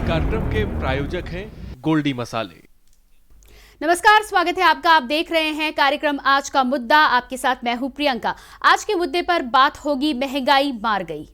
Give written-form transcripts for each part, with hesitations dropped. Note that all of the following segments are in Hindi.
कार्यक्रम के प्रायोजक हैं गोल्डी मसाले। नमस्कार, स्वागत है आपका। आप देख रहे हैं कार्यक्रम आज का मुद्दा। आपके साथ मैं हूं प्रियंका। आज के मुद्दे पर बात होगी महंगाई मार गई।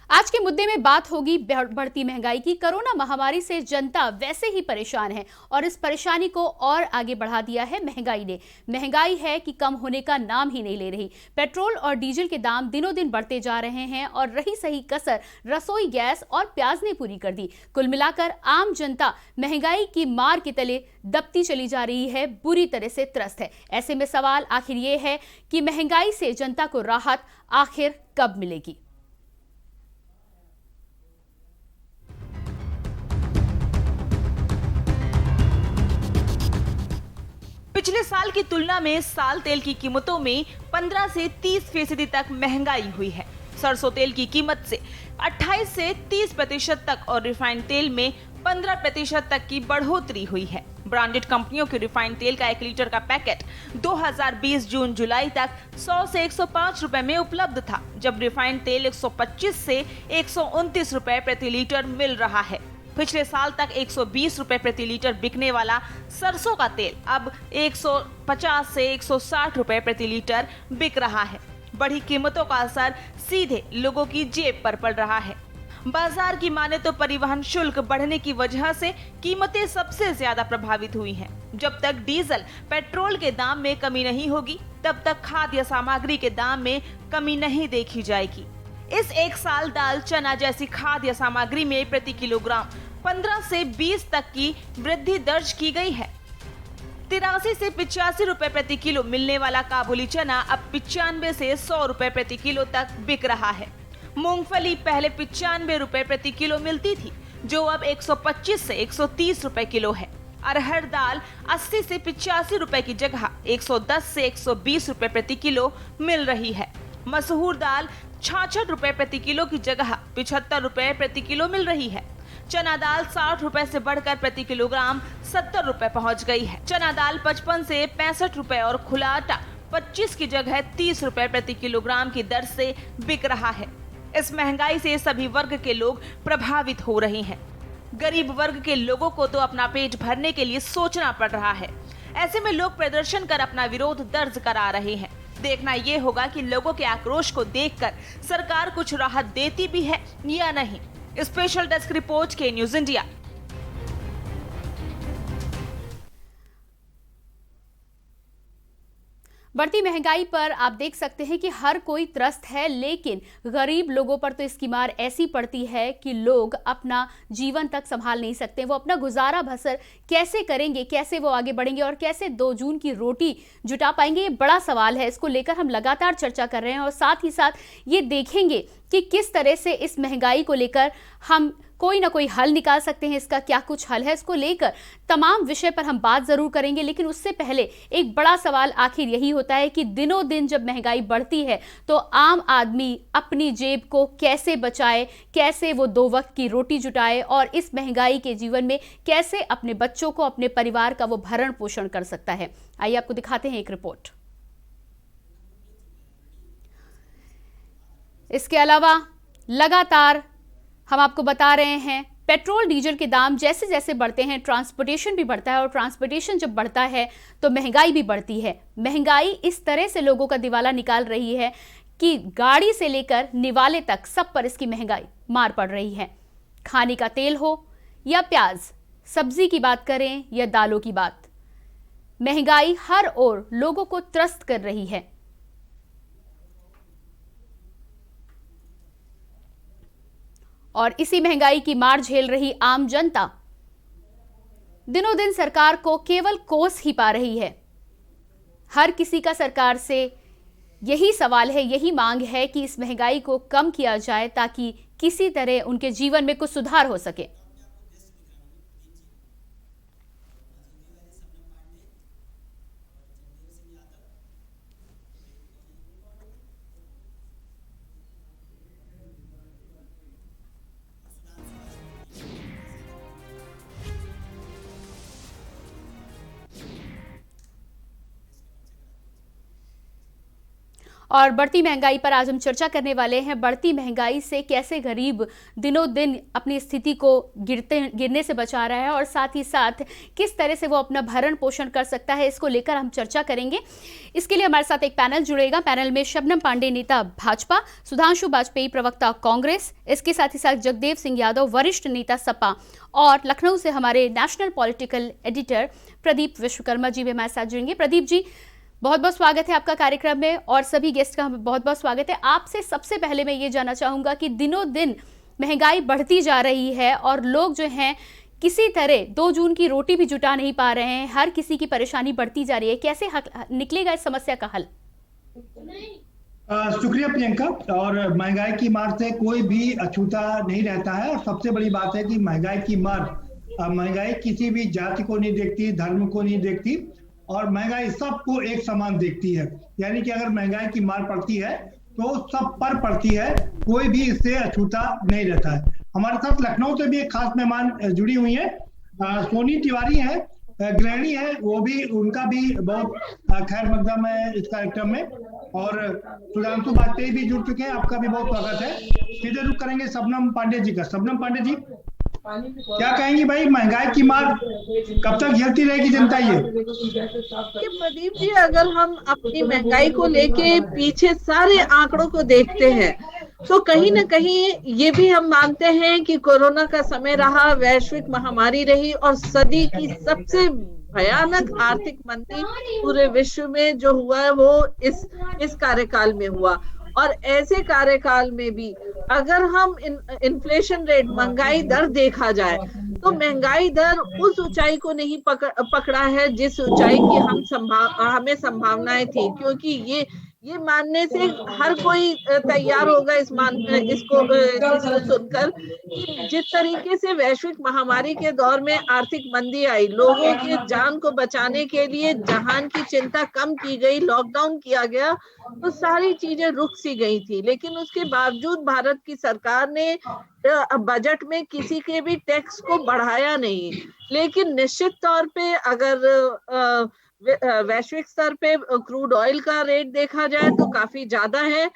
आज के मुद्दे में बात होगी बढ़ती महंगाई की। कोरोना महामारी से जनता वैसे ही परेशान है और इस परेशानी को और आगे बढ़ा दिया है महंगाई ने। महंगाई है कि कम होने का नाम ही नहीं ले रही। पेट्रोल और डीजल के दाम दिनों दिन बढ़ते जा रहे हैं और रही सही कसर रसोई गैस और प्याज ने पूरी कर दी। कुल मिलाकर आम जनता महंगाई की मार के तले दबती चली जा रही है, बुरी तरह से त्रस्त है। ऐसे में सवाल आखिर ये है कि महंगाई से जनता को राहत आखिर कब मिलेगी। पिछले साल की तुलना में साल तेल की कीमतों में 15 से 30% तक महंगाई हुई है। सरसों तेल की कीमत से 28 से 30% तक और रिफाइंड तेल में 15% तक की बढ़ोतरी हुई है। ब्रांडेड कंपनियों के रिफाइंड तेल का 1 लीटर का पैकेट 2020 जून जुलाई तक 100 से 105 रुपए में उपलब्ध था, जब रिफाइंड तेल 125 से 129 रुपए प्रति लीटर मिल रहा है। पिछले साल तक 120 रुपए प्रति लीटर बिकने वाला सरसों का तेल अब 150 से 160 रुपए प्रति लीटर बिक रहा है। बढ़ी कीमतों का असर सीधे लोगों की जेब पर पड़ रहा है। बाजार की माने तो परिवहन शुल्क बढ़ने की वजह से कीमतें सबसे ज्यादा प्रभावित हुई हैं। जब तक डीजल पेट्रोल के दाम में कमी नहीं होगी, तब तक खाद्य सामग्री के दाम में कमी नहीं देखी जाएगी। इस एक साल दाल, चना जैसी खाद्य सामग्री में प्रति किलोग्राम 15 से 20 तक की वृद्धि दर्ज की गई है। 83 से 85 रुपए प्रति किलो मिलने वाला काबुली चना अब 95 से 100 रुपए प्रति किलो तक बिक रहा है। मूंगफली पहले 95 रुपए प्रति किलो मिलती थी, जो अब 125 से 130 रुपए किलो है। अरहर दाल 80 से 85 रुपए की जगह 110 से 120 रुपए प्रति किलो मिल रही है। मसूर दाल 66 रुपए प्रति किलो की जगह 75 रुपए प्रति किलो मिल रही है। चना दाल 60 रुपए से बढ़कर प्रति किलोग्राम 70 रुपए पहुंच गई है। चना दाल 55 से 65 रुपए और खुला आटा 25 की जगह 30 रुपए प्रति किलोग्राम की दर से बिक रहा है। इस महंगाई से सभी वर्ग के लोग प्रभावित हो रहे हैं। गरीब वर्ग के लोगों को तो अपना पेट भरने के लिए सोचना पड़ रहा है। ऐसे में लोग प्रदर्शन कर अपना विरोध दर्ज करा रहे हैं। देखना ये होगा कि लोगों के आक्रोश को देखकर सरकार कुछ राहत देती भी है या नहीं। स्पेशल डेस्क रिपोर्ट के न्यूज इंडिया। बढ़ती महंगाई पर आप देख सकते हैं कि हर कोई त्रस्त है, लेकिन गरीब लोगों पर तो इसकी मार ऐसी पड़ती है कि लोग अपना जीवन तक संभाल नहीं सकते। वो अपना गुजारा बसर कैसे करेंगे, कैसे वो आगे बढ़ेंगे और कैसे 2 जून की रोटी जुटा पाएंगे, ये बड़ा सवाल है। इसको लेकर हम लगातार चर्चा कर रहे हैं और साथ ही साथ ये देखेंगे कि किस तरह से इस महंगाई को लेकर हम कोई ना कोई हल निकाल सकते हैं। इसका क्या कुछ हल है, इसको लेकर तमाम विषय पर हम बात जरूर करेंगे। लेकिन उससे पहले एक बड़ा सवाल आखिर यही होता है कि दिनों दिन जब महंगाई बढ़ती है तो आम आदमी अपनी जेब को कैसे बचाए, कैसे वो 2 वक्त की रोटी जुटाए और इस महंगाई के जीवन में कैसे अपने बच्चों को, अपने परिवार का वो भरण पोषण कर सकता है। आइए आपको दिखाते हैं एक रिपोर्ट। इसके अलावा लगातार हम आपको बता रहे हैं पेट्रोल डीजल के दाम जैसे जैसे बढ़ते हैं, ट्रांसपोर्टेशन भी बढ़ता है और ट्रांसपोर्टेशन जब बढ़ता है तो महंगाई भी बढ़ती है। महंगाई इस तरह से लोगों का दिवाला निकाल रही है कि गाड़ी से लेकर निवाले तक सब पर इसकी महंगाई मार पड़ रही है। खाने का तेल हो या प्याज, सब्जी की बात करें या दालों की बात, महंगाई हर ओर लोगों को त्रस्त कर रही है। और इसी महंगाई की मार झेल रही आम जनता दिनों दिन सरकार को केवल कोस ही पा रही है। हर किसी का सरकार से यही सवाल है, यही मांग है कि इस महंगाई को कम किया जाए ताकि किसी तरह उनके जीवन में कुछ सुधार हो सके। और बढ़ती महंगाई पर आज हम चर्चा करने वाले हैं। बढ़ती महंगाई से कैसे गरीब दिनों दिन अपनी स्थिति को गिरने से बचा रहा है और साथ ही साथ किस तरह से वो अपना भरण पोषण कर सकता है, इसको लेकर हम चर्चा करेंगे। इसके लिए हमारे साथ एक पैनल जुड़ेगा। पैनल में शबनम पांडे नेता भाजपा, सुधांशु बाजपेयी प्रवक्ता कांग्रेस, इसके साथ ही साथ जगदेव सिंह यादव वरिष्ठ नेता सपा और लखनऊ से हमारे national political editor Pradeep Vishwakarma ji भी हमारे साथ जुड़ेंगे। प्रदीप जी, बहुत बहुत स्वागत है आपका कार्यक्रम में और सभी गेस्ट का बहुत बहुत स्वागत है। आपसे सबसे पहले मैं ये जानना चाहूंगा कि दिनों दिन महंगाई बढ़ती जा रही है और लोग जो हैं किसी तरह 2 जून की रोटी भी जुटा नहीं पा रहे हैं। हर किसी की परेशानी बढ़ती जा रही है। कैसे निकलेगा इस समस्या का हल? शुक्रिया प्रियंका। और महंगाई की मार से कोई भी अछूता नहीं रहता है। और सबसे बड़ी बात है कि महंगाई की मार, महंगाई किसी भी जाति को नहीं देखती, धर्म को नहीं देखती और महंगाई सबको एक समान देखती है। यानी कि अगर महंगाई की मार पड़ती है तो सब पर पड़ती है, कोई भी इससे अछूता नहीं रहता है। हमारे साथ लखनऊ से भी एक खास मेहमान जुड़ी हुई है, सोनी तिवारी है, गृहिणी है, वो भी, उनका भी बहुत खैर मकदम है इस कार्यक्रम में। और सुधांशु बाजपेयी भी जुड़ चुके हैं, आपका भी बहुत स्वागत है। सीधे रुख करेंगे शबनम पांडे जी का। शबनम पांडे जी, क्या कहेंगी भाई, महंगाई की मार कब तक झेलती रहेगी जनता? ये प्रदीप जी, अगर हम अपनी महंगाई को लेके पीछे सारे आंकड़ों को देखते हैं तो कहीं ना कहीं ये भी हम मानते हैं कि कोरोना का समय रहा, वैश्विक महामारी रही और सदी की सबसे भयानक आर्थिक मंदी पूरे विश्व में जो हुआ है वो इस कार्यकाल में हुआ। और ऐसे कार्यकाल में भी अगर हम इन्फ्लेशन रेट, महंगाई दर देखा जाए तो महंगाई दर उस ऊंचाई को नहीं पकड़ा है जिस ऊंचाई की हमें संभावनाएं थी, क्योंकि ये मानने से हर कोई तैयार होगा इसको सुनकर कि जिस तरीके से वैश्विक महामारी के दौर में आर्थिक मंदी आई, लोगों की जान को बचाने के लिए जहान की चिंता कम की गई, लॉकडाउन किया गया, तो सारी चीजें रुक सी गई थी। लेकिन उसके बावजूद भारत की सरकार ने बजट में किसी के भी टैक्स को बढ़ाया नहीं। लेकिन निश्चित तौर पे अगर वैश्विक स्तर पे क्रूड ऑयल का रेट देखा जाए तो काफी ज्यादा है।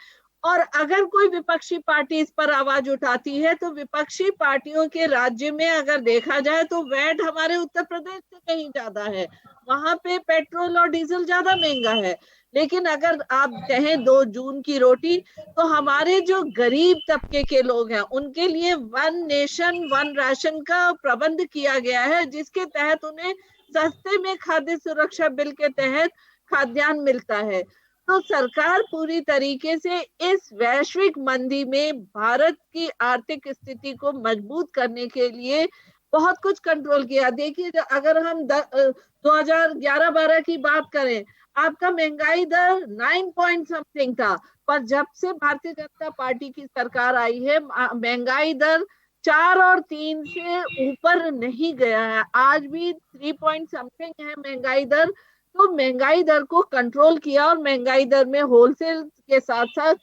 और अगर कोई विपक्षी पार्टी इस पर आवाज उठाती है तो विपक्षी पार्टियों के राज्य में अगर देखा जाए तो वैट हमारे उत्तर प्रदेश से कहीं ज्यादा है, वहां पे पेट्रोल और डीजल ज्यादा महंगा है। लेकिन अगर आप कहें 2 जून की रोटी, तो हमारे जो गरीब तबके के लोग हैं उनके लिए 1 नेशन 1 राशन का प्रबंध किया गया है, जिसके तहत उन्हें सस्ते में खाद्य सुरक्षा बिल के तहत खाद्यान्न मिलता है। तो सरकार पूरी तरीके से इस वैश्विक मंदी में भारत की आर्थिक स्थिति को मजबूत करने के लिए बहुत कुछ कंट्रोल किया। देखिए, अगर हम 2011-12 की बात करें, आपका महंगाई दर 9 पॉइंट समथिंग था, पर जब से भारतीय जनता पार्टी की सरकार आई है महंगाई दर 4 और 3 से ऊपर नहीं गया है। आज भी 3 पॉइंट समथिंग है महंगाई दर। तो महंगाई दर को कंट्रोल किया और महंगाई दर में होलसेल के साथ साथ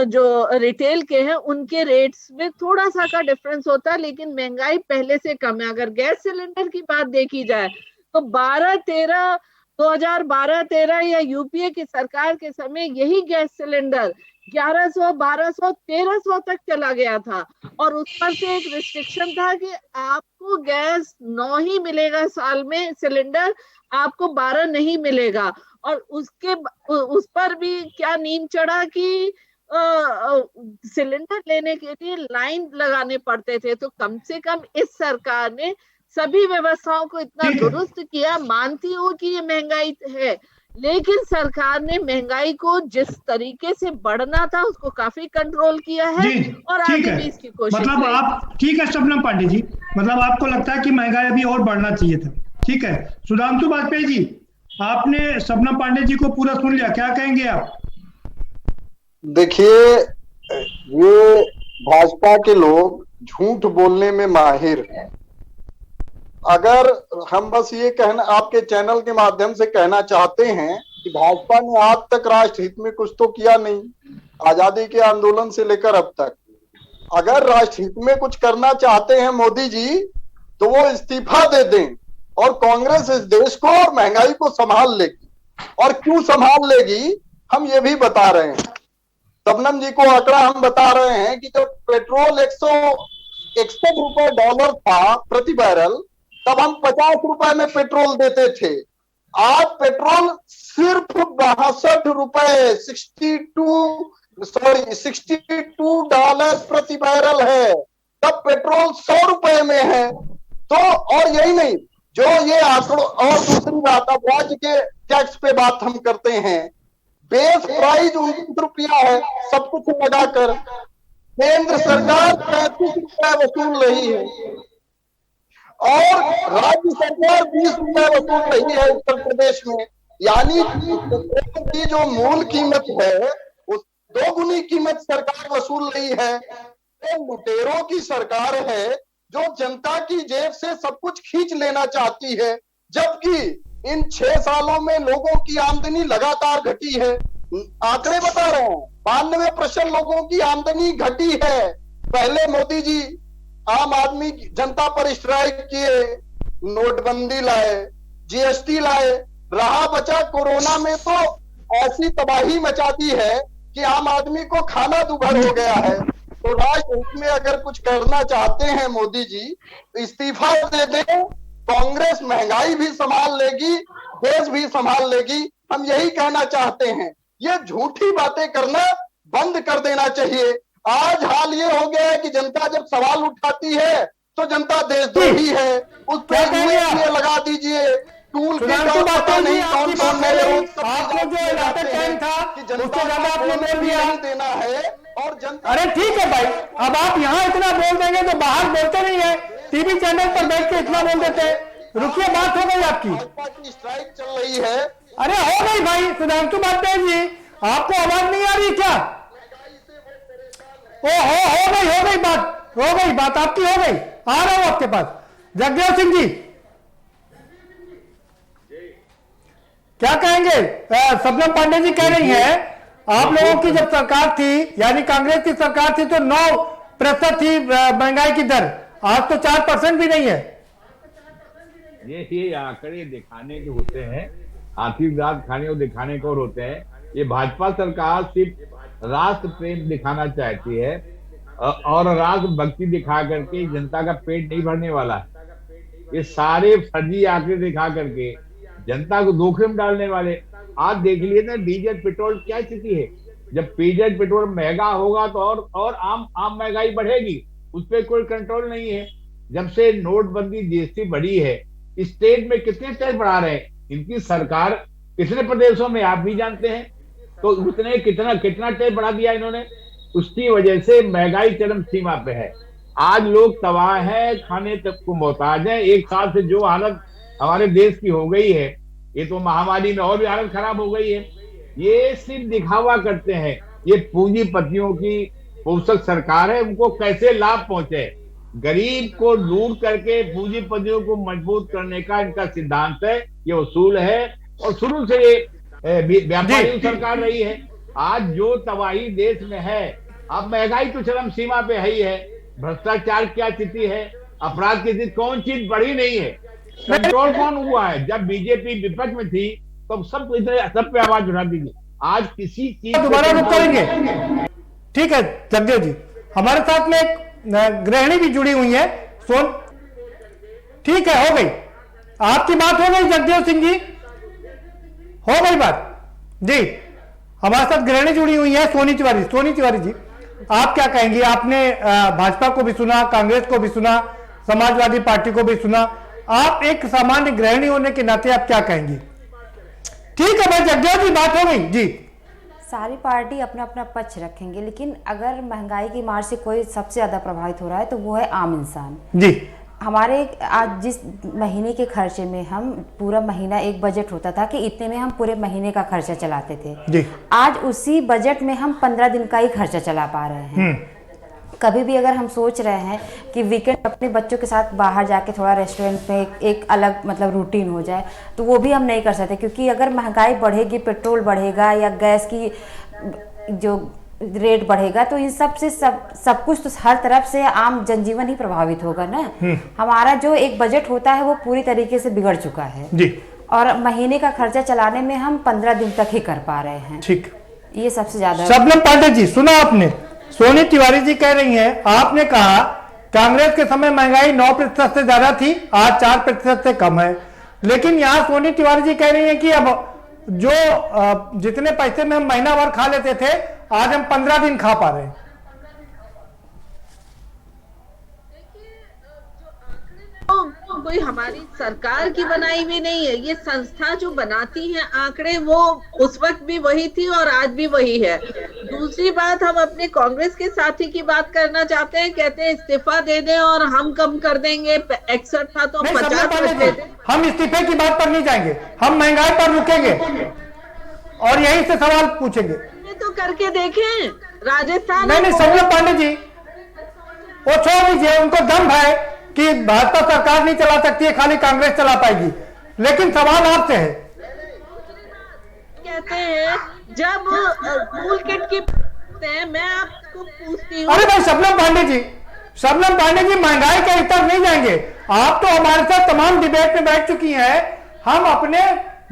जो रिटेल के हैं उनके रेट्स में थोड़ा सा का डिफरेंस होता है, लेकिन महंगाई पहले से कम है। अगर गैस सिलेंडर की बात देखी जाए तो 2012-13 या यूपीए की सरकार के समय यही गैस सिलेंडर 1100, 1200, 1300 तक चला गया था। और उस पर से एक रिस्ट्रिक्शन था कि आपको गैस 9 ही मिलेगा साल में, सिलेंडर आपको 12 नहीं मिलेगा। और उस पर भी क्या नींद चढ़ा कि सिलेंडर लेने के लिए लाइन लगाने पड़ते थे। तो कम से कम इस सरकार ने सभी व्यवस्थाओं को इतना दुरुस्त किया। मानती हूँ कि ये महंगाई है, लेकिन सरकार ने महंगाई को जिस तरीके से बढ़ना था उसको काफी कंट्रोल किया है और आगे भी इसकी कोशिश। मतलब आप, ठीक है शबनम पांडे जी, मतलब आपको लगता है कि महंगाई अभी और बढ़ना चाहिए था, ठीक है। सुधांशु बाजपेयी जी, आपने शबनम पांडे जी को पूरा सुन लिया, क्या कहेंगे आप? देखिए, ये भाजपा के लोग झूठ बोलने में माहिर हैं। अगर हम बस ये कहना, आपके चैनल के माध्यम से कहना चाहते हैं कि भाजपा ने आज तक राष्ट्र हित में कुछ तो किया नहीं, आजादी के आंदोलन से लेकर अब तक। अगर राष्ट्र हित में कुछ करना चाहते हैं मोदी जी, तो वो इस्तीफा दे दें और कांग्रेस इस देश को और महंगाई को संभाल लेगी। और क्यों संभाल लेगी? हम ये भी बता रहे हैं, शबनम जी को आंकड़ा हम बता रहे हैं कि जब पेट्रोल 161 रुपए डॉलर था प्रति बैरल, तब हम 50 रुपए में पेट्रोल देते थे। आज पेट्रोल सिर्फ 62 रुपए 62 डॉलर प्रति बैरल है, तब पेट्रोल 100 रुपए में है। तो और यही नहीं, जो ये आंकड़ों, और दूसरी बात, अब राज्य के टैक्स पे बात हम करते हैं, बेस प्राइस 29 रुपया है सब कुछ लगाकर, केंद्र सरकार 35 रुपया वसूल रही है और राज्य सरकार 20 रुपया वसूल रही है उत्तर प्रदेश में। यानी पेट्रोल की जो मूल कीमत है उस 2 गुनी कीमत सरकार वसूल रही है। तो लुटेरों की सरकार है जो जनता की जेब से सब कुछ खींच लेना चाहती है, जबकि इन 6 सालों में लोगों की आमदनी लगातार घटी है। आंकड़े बता रहे हैं, 92% लोगों की आमदनी घटी है। पहले मोदी जी आम आदमी जनता पर स्ट्राइक किए, नोटबंदी लाए, जीएसटी लाए, रहा बचा कोरोना में तो ऐसी तबाही मचा दी है कि आम आदमी को खाना दुभर हो गया है। तो राष्ट्र में अगर कुछ करना चाहते हैं मोदी जी, तो इस्तीफा दे दें, कांग्रेस महंगाई भी संभाल लेगी, देश भी संभाल लेगी। हम यही कहना चाहते हैं, ये झूठी बातें करना बंद कर देना चाहिए। आज हाल ये हो गया है कि जनता जब सवाल उठाती है तो जनता देशद्रोही है, उस पर ये लगा दीजिए टूल की पता नहीं कौन कौन नए लोग आपको जो इलाका टाइम था उससे ज्यादा आपने बोल दिया देना है और जनता। अरे ठीक है भाई, अब आप यहाँ इतना बोल देंगे तो बाहर बोलते नहीं है, टीवी चैनल पर बैठ के इतना बोल देते हैं। रुकिए, बात हो गई आपकी, भाजपा की स्ट्राइक चल रही है। अरे हो गई भाई सुधांशु बातें जी, आपको आवाज नहीं आ रही क्या? ओ हो गई बात आपकी हो गई, आ रहा हूं आपके पास। जगदेव सिंह जी क्या कहेंगे? शबनम पांडे जी कह रही है आप लोगों की जब सरकार थी, यानी कांग्रेस की सरकार थी, तो 9% थी महंगाई की दर, आज तो 4% भी नहीं है। ये आंकड़े दिखाने के होते हैं, आर्थिक दाद खाने और दिखाने को होते हैं। ये भाजपा सरकार सिर्फ राष्ट्र प्रेम दिखाना चाहती है और राष्ट्र भक्ति दिखा करके जनता का पेट नहीं भरने वाला है। ये सारे फर्जी आंकड़े दिखा करके जनता को धोखे में डालने वाले। आज देख लिए ना डीजल पेट्रोल क्या स्थिति है। जब डीजल पेट्रोल महंगा होगा तो और आम महंगाई बढ़ेगी, उस पर कोई कंट्रोल नहीं है। जब से नोटबंदी जीएसटी बढ़ी है, स्टेट में कितने टैक्स बढ़ा रहे हैं इनकी सरकार, कितने प्रदेशों में आप भी जानते हैं, तो उतने कितना टैक्स बढ़ा दिया इन्होंने। उसकी वजह से महंगाई चरम सीमा पे है। आज लोग तबाह है, खाने तक को मोहताज है। एक साल से जो हालत हमारे देश की हो गई है, ये तो महामारी में और भी हालत खराब हो गई है। ये सिर्फ दिखावा करते हैं। ये पूंजीपतियों की पोषक सरकार है, उनको कैसे लाभ पहुंचे। गरीब को लूट करके पूंजीपतियों को मजबूत करने का इनका सिद्धांत है, ये उसूल है और शुरू से ये व्यापारी सरकार रही है। आज जो तबाही देश में है, अब महंगाई तो चरम सीमा पे ही है, भ्रष्टाचार क्या स्थिति है, अपराध की स्थिति, कौन चीज बढ़ी नहीं है, कंट्रोल कौन हुआ है। जब बीजेपी विपक्ष में थी तब सब पे आवाज उठाती थी, आज किसी चीज दोबारा रुक करेंगे। ठीक है जगदेव जी, हमारे साथ में एक गृहिणी भी जुड़ी हुई है, सोन। ठीक है, हो गई आपकी बात, हो गई जगदेव सिंह जी, हो गई बात जी। हमारे साथ गृहिणी जुड़ी हुई है सोनी तिवारी जी, आप क्या कहेंगे? आपने भाजपा को भी सुना, कांग्रेस को भी सुना, समाजवादी पार्टी को भी सुना, आप एक सामान्य गृहिणी होने के नाते आप क्या कहेंगी? ठीक है भाई जगदेव जी, बात हो गई जी। सारी पार्टी अपना अपना पक्ष रखेंगे, लेकिन अगर महंगाई की मार से कोई सबसे ज्यादा प्रभावित हो रहा है तो वो है आम इंसान जी। हमारे आज जिस महीने के खर्चे में हम पूरा महीना, एक बजट होता था कि इतने में हम पूरे महीने का खर्चा चलाते थे जी। आज उसी बजट में हम 15 दिन का ही खर्चा चला पा रहे हैं। कभी भी अगर हम सोच रहे हैं कि वीकेंड अपने बच्चों के साथ बाहर जाके थोड़ा रेस्टोरेंट में एक अलग मतलब रूटीन हो जाए, तो वो भी हम नहीं कर सकते, क्योंकि अगर महंगाई बढ़ेगी, पेट्रोल बढ़ेगा या गैस की जो रेट बढ़ेगा, तो इन सब से सब कुछ तो हर तरफ से आम जनजीवन ही प्रभावित होगा ना। हमारा जो एक बजट होता है वो पूरी तरीके से बिगड़ चुका है जी। और महीने का खर्चा चलाने में हम 15 दिन तक ही कर पा रहे हैं। ठीक। ये सबसे ज्यादा। शबनम पांडे जी, सुना आपने, सोनी तिवारी जी कह रही हैं, आपने कहा कांग्रेस के समय महंगाई 9% से ज्यादा थी, आज 4% से कम है, लेकिन यहाँ सोनी तिवारी जी कह रही हैं कि अब जो जितने पैसे में हम महीना भर खा लेते थे, आज हम 15 दिन खा पा रहे हैं। कोई हमारी सरकार की बनाई हुई नहीं है, ये संस्था जो बनाती है आंकड़े, वो उस वक्त भी वही थी और आज भी वही है। दूसरी बात, हम अपने कांग्रेस के साथी की बात करना चाहते हैं, कहते हैं इस्तीफा दे दें और हम कम कर देंगे, 61 था तो 50 दे दें। हम इस्तीफे की बात पर नहीं जाएंगे, हम महंगाई पर रुकेंगे और यहीं से सवाल पूछेंगे। तो करके देखें राजस्थान। नहीं, शबनम पांडे जी वो छोड़ दीजिए, उनको दम है कि भाजपा सरकार नहीं चला सकती है, खाली कांग्रेस चला पाएगी, लेकिन सवाल आपसे है। कहते हैं जब टूल किट की मैं आपको पूछती हूँ। अरे भाई शबनम पांडे जी महंगाई के स्तर नहीं जाएंगे, आप तो हमारे साथ तमाम डिबेट में बैठ चुकी हैं, हम अपने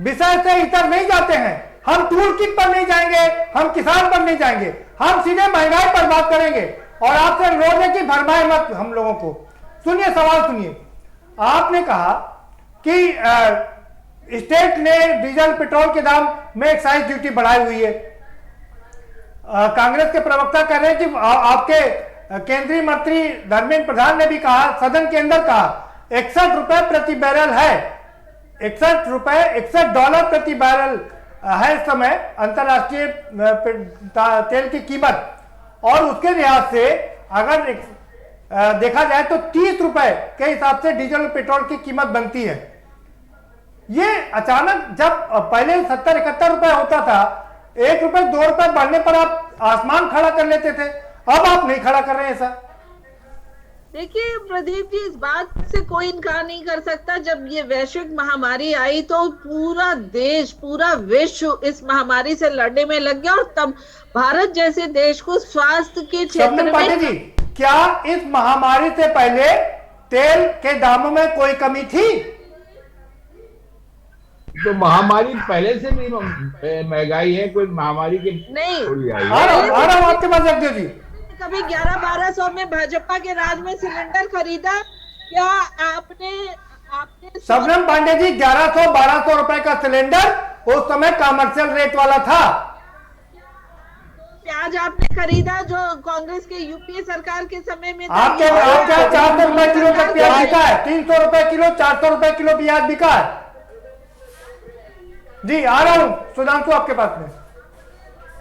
विषय से स्तर नहीं जाते हैं, हम टूल किट पर नहीं जाएंगे, हम किसान पर नहीं जाएंगे, हम सीधे महंगाई पर बात करेंगे और आपसे अनुरोध है कि भरमाए मत हम लोगों को। सुनिए सवाल सुनिए, आपने कहा कि स्टेट ने डीजल पेट्रोल के दाम में एक्साइज ड्यूटी बढ़ाई हुई है। कांग्रेस के प्रवक्ता कह रहे हैं कि आपके केंद्रीय मंत्री धर्मेंद्र प्रधान ने भी कहा, सदन के अंदर कहा, 61 रुपए प्रति बैरल है, 61 डॉलर प्रति बैरल है इस समय अंतरराष्ट्रीय तेल की कीमत, और उसके लिहाज से अगर देखा जाए तो 30 रुपए के हिसाब से डीजल और पेट्रोल की कीमत बनती है। ये अचानक जब पहले 70-71 रुपए होता था, 1 रुपए 2 रुपए बढ़ने पर आप आसमान खड़ा कर लेते थे, अब आप नहीं खड़ा कर रहे हैं ऐसा। देखिए प्रदीप जी, इस बात से कोई इनकार नहीं कर सकता, जब ये वैश्विक महामारी आई तो पूरा देश, पूरा विश्व इस महामारी से लड़ने में लग गया, और तब भारत जैसे देश को स्वास्थ्य के क्षेत्र में। क्या इस महामारी से पहले तेल के दामों में कोई कमी थी? तो महामारी पहले से भी महंगाई है, कोई महामारी के नहीं आ रहा हूं आपके पास जगदेव जी। कभी 1100-1200 में भाजपा के राज में सिलेंडर खरीदा क्या आपने? शबनम पांडे जी, 1100-1200 रुपए का सिलेंडर उस समय कमर्शियल रेट वाला था। प्याज आपने खरीदा जो कांग्रेस के यूपीए सरकार के समय में? आपके 400 रुपए किलो तक प्याज बिका है, 300 रुपए किलो, 400 रुपए किलो प्याज बिका है। जी आ रहा हूँ सुधांशु आपके पास में।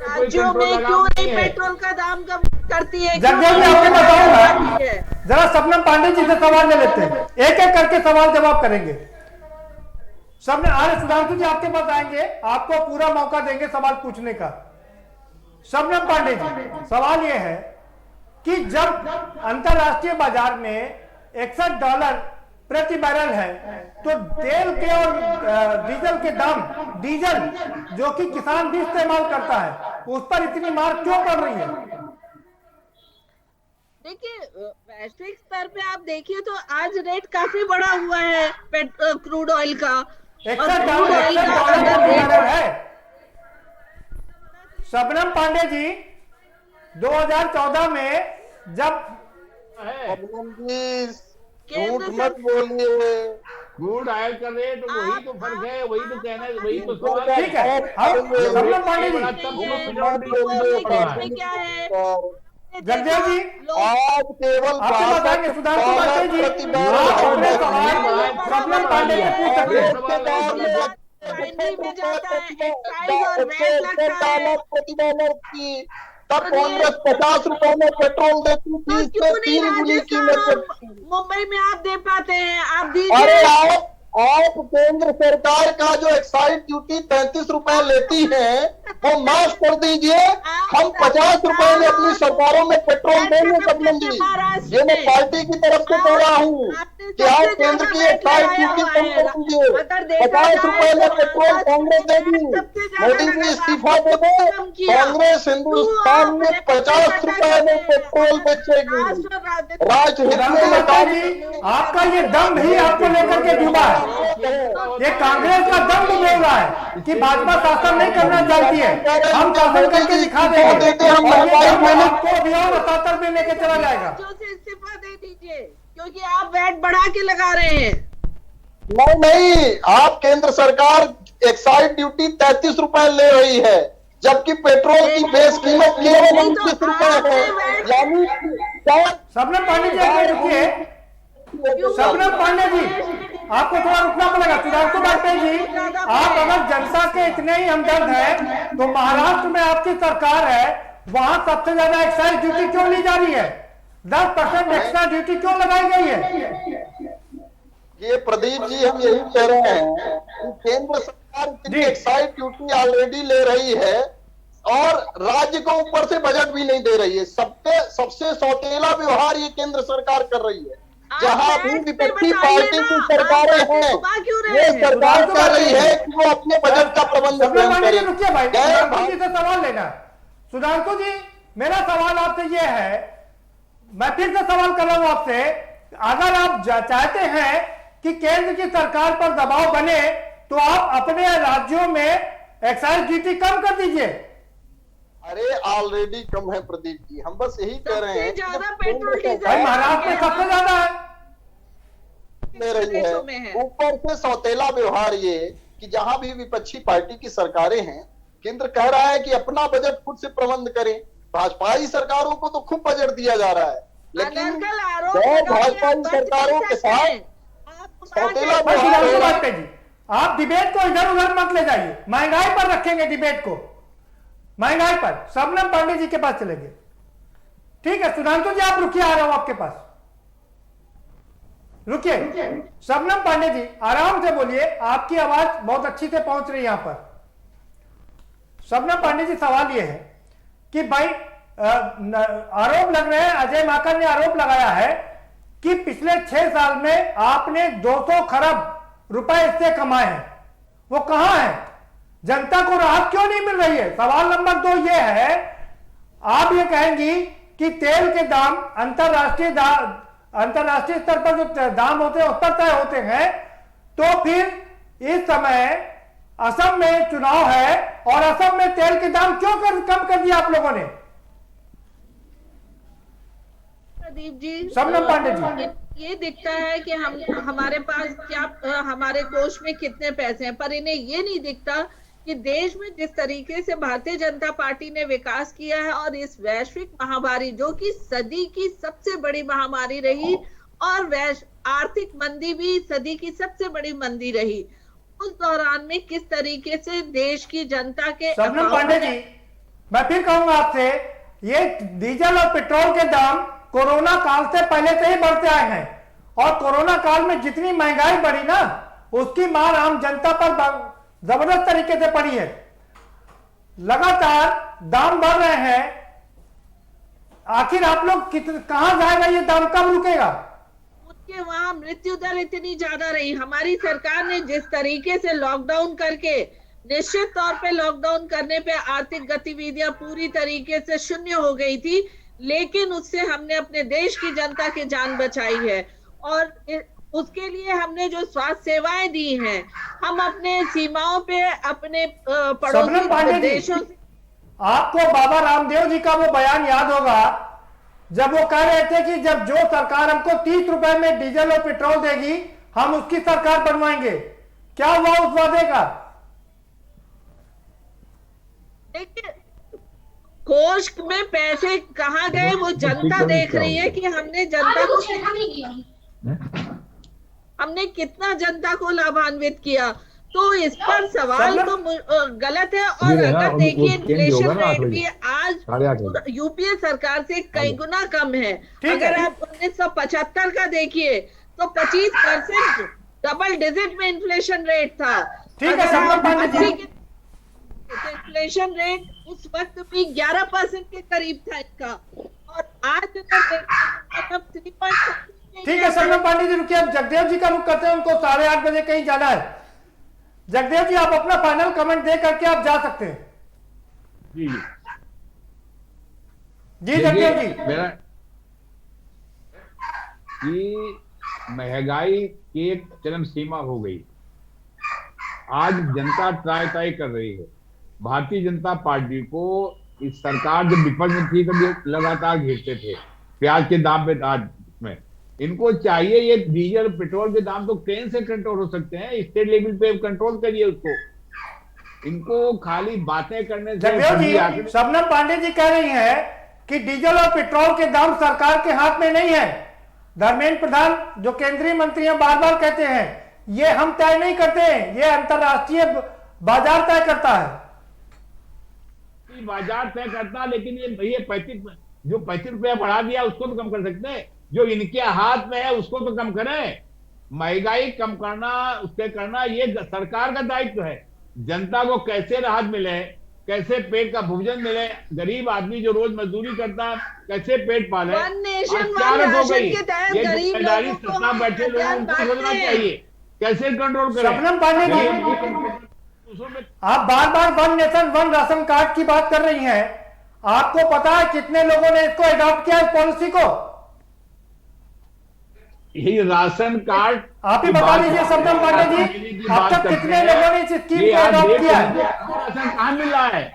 राज्यों में क्यों नहीं पेट्रोल का दाम कम करती है? जगदेव जी आपके पास आऊंगा, जरा शबनम पांडे जी से सवाल ले लेते हैं, एक एक करके सवाल जवाब करेंगे। सुधांशु जी आपके पास आएंगे, आपको पूरा मौका देंगे सवाल पूछने का। शबनम पांडे जी, सवाल यह है कि जब अंतरराष्ट्रीय बाजार में 61 डॉलर प्रति बैरल है, तो तेल के और डीजल के दाम, डीजल जो कि किसान भी इस्तेमाल करता है, उस पर इतनी मार क्यों पड़ रही है? देखिए वैश्विक स्तर पे आप देखिए तो आज रेट काफी बढ़ा हुआ है क्रूड ऑयल का, है। शबनम पांडे जी 2014 में जब झूठ मत बोलिए, क्रूड ऑयल का रेट वही तो फर्क है, वही तो कहना है, वही तो सवाल है। ठीक है, शबनम पांडे जी क्या है जगदेव जी, आज केवल आपके बताएंगे सुधांशु पांडे जी, शबनम पांडे जी पूछ सकते हैं। $1 की तब कांग्रेस 50 रुपए में पेट्रोल देती थी, इससे 3 गुनी कीमत। मुंबई में आप दे पाते हैं, आप अरे दीजिए। आप केंद्र सरकार का जो एक्साइज ड्यूटी 33 रुपए लेती है वो माफ कर दीजिए, हम 50 रुपए में अपनी सरकारों में पेट्रोल देंगे। शबनम जी, ये मैं पार्टी की तरफ से कह रहा हूँ कि आप केंद्र की एक्साइज ड्यूटी कम कर दीजिए, 50 रुपए में पेट्रोल कांग्रेस देगी, मोदी जी इस्तीफा दे दे, कांग्रेस हिंदुस्तान में 50 रुपए में पेट्रोल बेचेगी। राजहित में आपका ये दम भी आपको लेकर के डूबा है, ये कांग्रेस का दम बोल रहा है कि भाजपा शासन नहीं करना चाहती है, हम शासन करके दिखा देंगे और ये 10 महीने को भी और 77 में लेके चला जाएगा। से इस्तीफा दे दीजिए, क्योंकि आप वैट बढ़ा के लगा रहे हैं। नहीं, आप केंद्र सरकार एक्साइज ड्यूटी 33 रुपए ले रही है, जबकि पेट्रोल की बेस कीमत केवल 29 रुपए है। यानी शबनम पांडे जी आप रुकिए, शबनम पांडे जी आपको थोड़ा रुकना पड़ेगा। सुधांशु बाटे जी, आप अगर जनता के इतने ही हमदर्द हैं तो महाराष्ट्र में आपकी सरकार है, वहां सबसे ज्यादा एक्साइज ड्यूटी क्यों ली जा रही है? 10% एक्स्ट्रा ड्यूटी क्यों लगाई गई है? ये प्रदीप जी हम यही कह रहे हैं कि केंद्र सरकार इतनी एक्साइज ड्यूटी ऑलरेडी ले रही है और राज्य को ऊपर से बजट भी नहीं दे रही है। सबसे सौतेला व्यवहार ये केंद्र सरकार कर रही है। जहां भी विपक्षी पार्टी की सरकारें हैं, ये सरकार कर रही है कि वो अपने बजट का प्रबंध करे। सुधांशु जी से सवाल लेना। सुधांशु जी, मेरा सवाल आपसे ये है, मैं फिर से सवाल कर रहा हूं आपसे, अगर आप चाहते हैं कि केंद्र की सरकार पर दबाव बने तो आप अपने राज्यों में एक्साइज ड्यूटी कम कर दीजिए। अरे ऑलरेडी कम है प्रदीप जी, हम बस यही कह रहे हैं ज्यादा पेट्रोल डीजल महाराष्ट्र में सबसे ज्यादा है ले रही है। ऊपर से सौतेला व्यवहार ये कि जहां भी विपक्षी पार्टी की सरकारें हैं, केंद्र कह रहा है कि अपना बजट खुद से प्रबंध करें। भाजपाई सरकारों को तो खूब बजट दिया जा रहा है, लेकिन भाजपाई सरकारों के साथ सौतेला व्यवहार। जी आप डिबेट को इधर उधर मत ले जाइए, महंगाई पर रखेंगे डिबेट को, महंगाई पर। शबनम पांडे जी के पास चलेंगे, ठीक है? सुधांशु जी आप रुकिए, आ रहा हूं आपके पास, रुकिए। शबनम पांडे जी आराम से बोलिए, आपकी आवाज बहुत अच्छी से पहुंच रही है यहां पर। शबनम पांडे जी सवाल ये है कि भाई आरोप लग रहे हैं, अजय माकन ने आरोप लगाया है कि पिछले 6 साल में आपने 200 खरब रुपए इससे कमाए हैं, वो कहां है? जनता को राहत क्यों नहीं मिल रही है? सवाल नंबर 2 ये है, आप ये कहेंगी कि तेल के दाम अंतरराष्ट्रीय स्तर पर जो दाम होते हैं उस पर तय होते हैं, तो फिर इस समय असम में चुनाव है और असम में तेल के दाम क्यों कम कर दिया आप लोगों ने? प्रदीप जी, शबनम पांडे जी, ये दिखता है कि हमारे पास क्या, हमारे कोष में कितने पैसे हैं, पर इन्हें ये नहीं दिखता कि देश में जिस तरीके से भारतीय जनता पार्टी ने विकास किया है और इस वैश्विक महामारी जो कि सदी की सबसे बड़ी महामारी रही और आर्थिक मंदी भी सदी की सबसे बड़ी मंदी रही, उस दौरान में किस तरीके से देश की जनता के। शबनम पांडे जी, मैं फिर कहूंगा आपसे, ये डीजल और पेट्रोल के दाम कोरोना काल से पहले से ही बढ़ते आए हैं और कोरोना काल में जितनी महंगाई बढ़ी ना, उसकी मार आम जनता पर जबरदस्त तरीके से पड़ी है। लगातार दाम बढ़ रहे हैं, आखिर आप लोग कहां जाएगा ये दाम, कब रुकेगा? उनके वहां मृत्यु दर इतनी ज्यादा रही, हमारी सरकार ने जिस तरीके से लॉकडाउन करके, निश्चित तौर पे लॉकडाउन करने पे आर्थिक गतिविधियां पूरी तरीके से शून्य हो गई थी, लेकिन उससे हमने अपने देश की जनता की जान बचाई है और उसके लिए हमने जो स्वास्थ्य सेवाएं दी हैं, हम अपने सीमाओं पे अपने पड़ोसी देशों से। आपको बाबा रामदेव जी का वो बयान याद होगा जब वो कह रहे थे कि जब जो सरकार हमको 30 रुपए में डीजल और पेट्रोल देगी हम उसकी सरकार बनवाएंगे। क्या हुआ उस वादे का? देखिए, कोष में पैसे कहाँ गए वो जनता देख रही है कि हमने जनता को हमने कितना जनता को लाभान्वित किया, तो इस पर सवाल तो गलत है। और अगर देखिए इन्फ्लेशन रेट भी आज यूपीए सरकार से कई गुना कम है। अगर आप 1975 का देखिए तो 25% डबल डिजिट में इन्फ्लेशन रेट था। ठीक है, इन्फ्लेशन रेट उस वक्त भी 11% के करीब था इसका, और आज ठीक है। शबनम पांडे जी रुकिए, अब जगदेव जी का रुख करते हैं, उनको 8:30 बजे कहीं जाना है। जगदेव जी आप अपना फाइनल कमेंट दे करके आप जा सकते हैं। जी जी जगदेव जी, मेरा कि महंगाई की एक चरम सीमा हो गई आज जनता ट्राई ट्राई कर रही है। भारतीय जनता पार्टी को इस सरकार जब विपक्ष में थी तब लगातार घेरते थे प्याज के दाम पे। आज में इनको चाहिए ये डीजल पेट्रोल के दाम तो ट्रेन से कंट्रोल हो सकते हैं, स्टेट लेवल पे कंट्रोल करिए उसको। इनको खाली बातें करने से। शबनम पांडे जी कह रही हैं कि डीजल और पेट्रोल के दाम सरकार के हाथ में नहीं है। धर्मेंद्र प्रधान जो केंद्रीय मंत्री हैं बार बार कहते हैं ये हम तय नहीं करते हैं, ये अंतरराष्ट्रीय बाजार तय करता है। बाजार तय करता है, लेकिन ये 35 रुपया बढ़ा दिया उसको तो कम कर सकते हैं। जो इनके हाथ में है उसको तो कम करें। महंगाई कम करना उसके करना ये सरकार का दायित्व है। जनता को कैसे राहत मिले, कैसे पेट का भोजन मिले, गरीब आदमी जो रोज मजदूरी करता है कैसे पेट पाले। जिम्मेदारी सत्ता बैठे लोगों को समझना चाहिए कैसे कंट्रोल करें। शबनम पांडे जी, आप बार बार one nation one ration card की बात कर रही हैं, आपको पता है कितने लोगों ने इसको अडॉप्ट किया इस पॉलिसी को? यही राशन कार्ड आप ही बता दीजिए शबनम पांडे जी, अब तक कितने लोगों ने इस स्कीम को अडॉप्ट किया है? राशन कहाँ मिल रहा है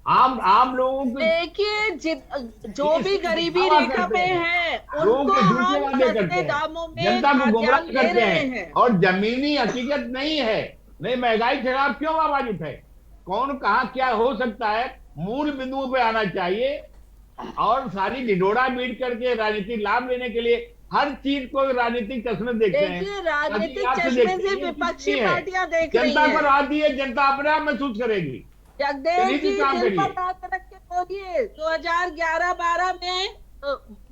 आम लोगों को? देखिए जो भी गरीबी रेखा पे है उनको हम सस्ते दामों में जनता को गुमराह ले करते रहे हैं और जमीनी हकीकत नहीं है। नहीं, महंगाई के खिलाफ क्यों आवाज उठाए? कौन कहाँ क्या हो सकता है, मूल बिंदुओं पे आना चाहिए। और सारी ढिढोरा बीट करके राजनीतिक लाभ लेने के लिए हर चीज को राजनीतिक चश्मे देखते हैं। राजनीतिक चश्मे से विपक्षी पार्टियां देख रही जनता हैं। को राहत दी है, जनता अपने आप महसूस करेगी। जगदेव जी दिल पर हाथ रख के बोलिए, 2011-12 में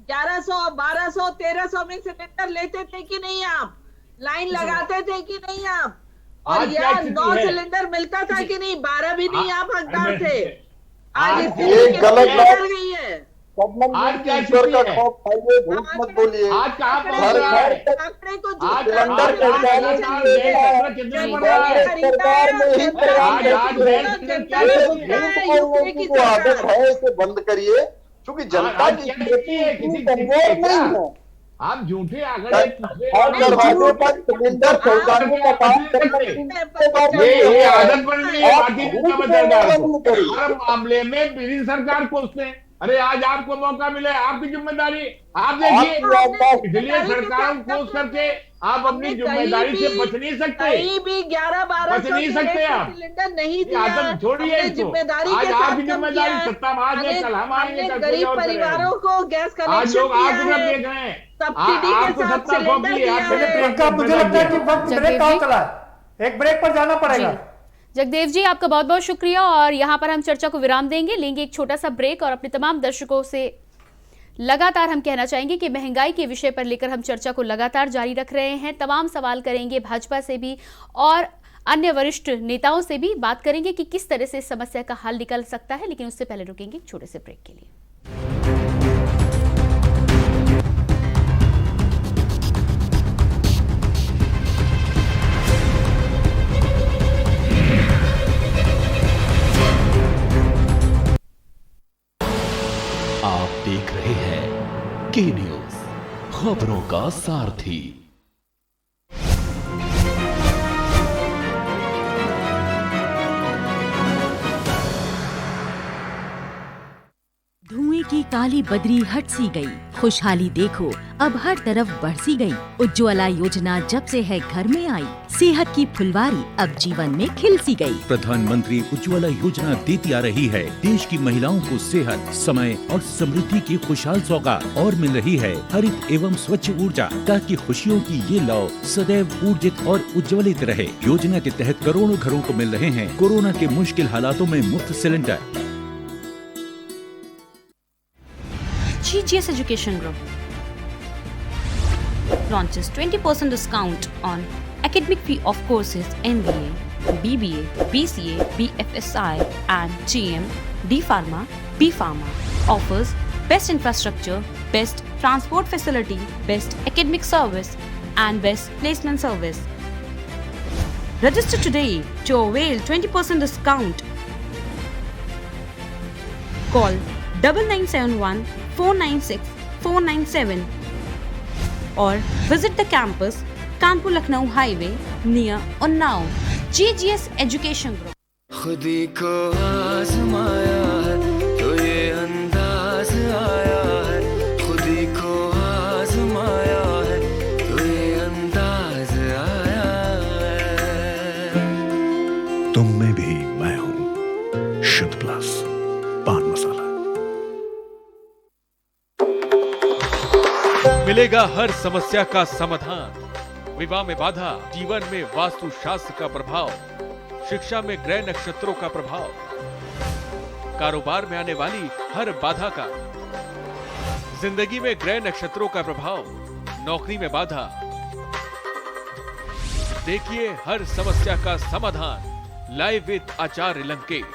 1100, 1200, 1300 में सिलेंडर लेते थे कि नहीं आप? लाइन लगाते थे कि नहीं आप? और यार 9 सिलेंडर मिलता था कि नहीं? 12 भी नहीं आप हकदार थे। आज ये गलत बात गई है। आज क्या ईश्वर का खौफ खाइए, झूठ मत बोलिए। आज कहाँ पहुंच रहा है? आंकड़े को सिलेंडर पहुंचाने के लिए सरकार में ही आदत है, इसे बंद करिए क्योंकि जनता की कमजोर नहीं है। आप झूठे और दरवाजे पर सिलेंडर पहुंचाने का बात करना ये आदत बन गई है भारतीय जनता सरकार को। हर मामले में पीढ़ी सरकार कोसते हैं। अरे आज आपको मौका मिले, आपकी जिम्मेदारी आप देखिए। इसलिए सरकार कोस करके आप अपनी जिम्मेदारी से बच नहीं सकते। कहीं भी 11-12 बच नहीं सकते आप। सिलेंडर नहीं दिया। आदत छोड़िए इसको। जिम्मेदारी आज आपकी जिम्मेदारी सत्ता में आज कल हम आएंगे, कल कोई गरीब और परिवारों करेगा। को गैस आज कनेक्शन लोग दिया आपको सब है, देख रहे हैं। सब्सिडी के आपको साथ सत्ता सिलेंडर सौंपी है। दिया है। प्रियंका, मुझे लगता है कि वक्त ब्रेक का चला है, एक ब्रेक पर जाना पड़ेगा। जगदेव जी आपका बहुत बहुत शुक्रिया और यहाँ पर हम चर्चा को विराम देंगे, लेंगे एक छोटा सा ब्रेक और अपने तमाम दर्शकों से लगातार हम कहना चाहेंगे कि महंगाई के विषय पर लेकर हम चर्चा को लगातार जारी रख रहे हैं। तमाम सवाल करेंगे भाजपा से भी और अन्य वरिष्ठ नेताओं से भी, बात करेंगे कि किस तरह से इस समस्या का हल निकल सकता है। लेकिन उससे पहले रुकेंगे एक छोटे से ब्रेक के लिए। आप देख रहे हैं के न्यूज, खबरों का सारथी। धुएं की काली बदरी हट सी गई, खुशहाली देखो अब हर तरफ बरसी गई। उज्ज्वला योजना जब से है घर में आई, सेहत की फुलवारी अब जीवन में खिल सी गई। प्रधानमंत्री उज्ज्वला योजना देती आ रही है देश की महिलाओं को सेहत, समय और समृद्धि की खुशहाल सौगात और मिल रही है हरित एवं स्वच्छ ऊर्जा, ताकि खुशियों की ये लौ सदैव ऊर्जित और उज्ज्वलित रहे। योजना के तहत करोड़ों घरों को मिल रहे हैं कोरोना के मुश्किल हालातों में मुफ्त cylinder. GGS Education Group launches 20% discount on academic fee of courses MBA, BBA, BCA, BFSI and GM, D Pharma, B Pharma. Offers best infrastructure, best transport facility, best academic service and best placement service. Register today to avail 20% discount. Call 9971 496 497 or visit the campus Kanpur Lucknow Highway near Unnao. GGS Education Group. खुदी को आजमाया है तो ये अंदाज आया है, खुदी को आजमाया है तो ये अंदाज आया है। तुम में भी मैं हूं, शुद्ध प्लस पान मसाला। मिलेगा हर समस्या का समाधान। विवाह में बाधा, जीवन में वास्तु शास्त्र का प्रभाव, शिक्षा में ग्रह नक्षत्रों का प्रभाव, कारोबार में आने वाली हर बाधा का, जिंदगी में ग्रह नक्षत्रों का प्रभाव, नौकरी में बाधा। देखिए हर समस्या का समाधान लाइव विद आचार्य लंकेश।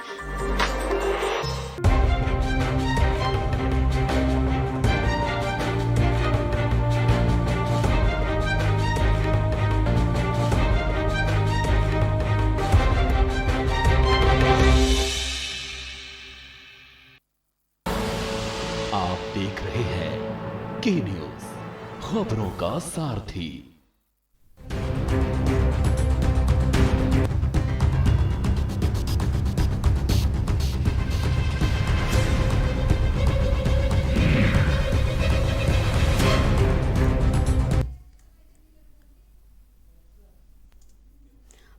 आप देख रहे हैं के न्यूज, खबरों का सारथी।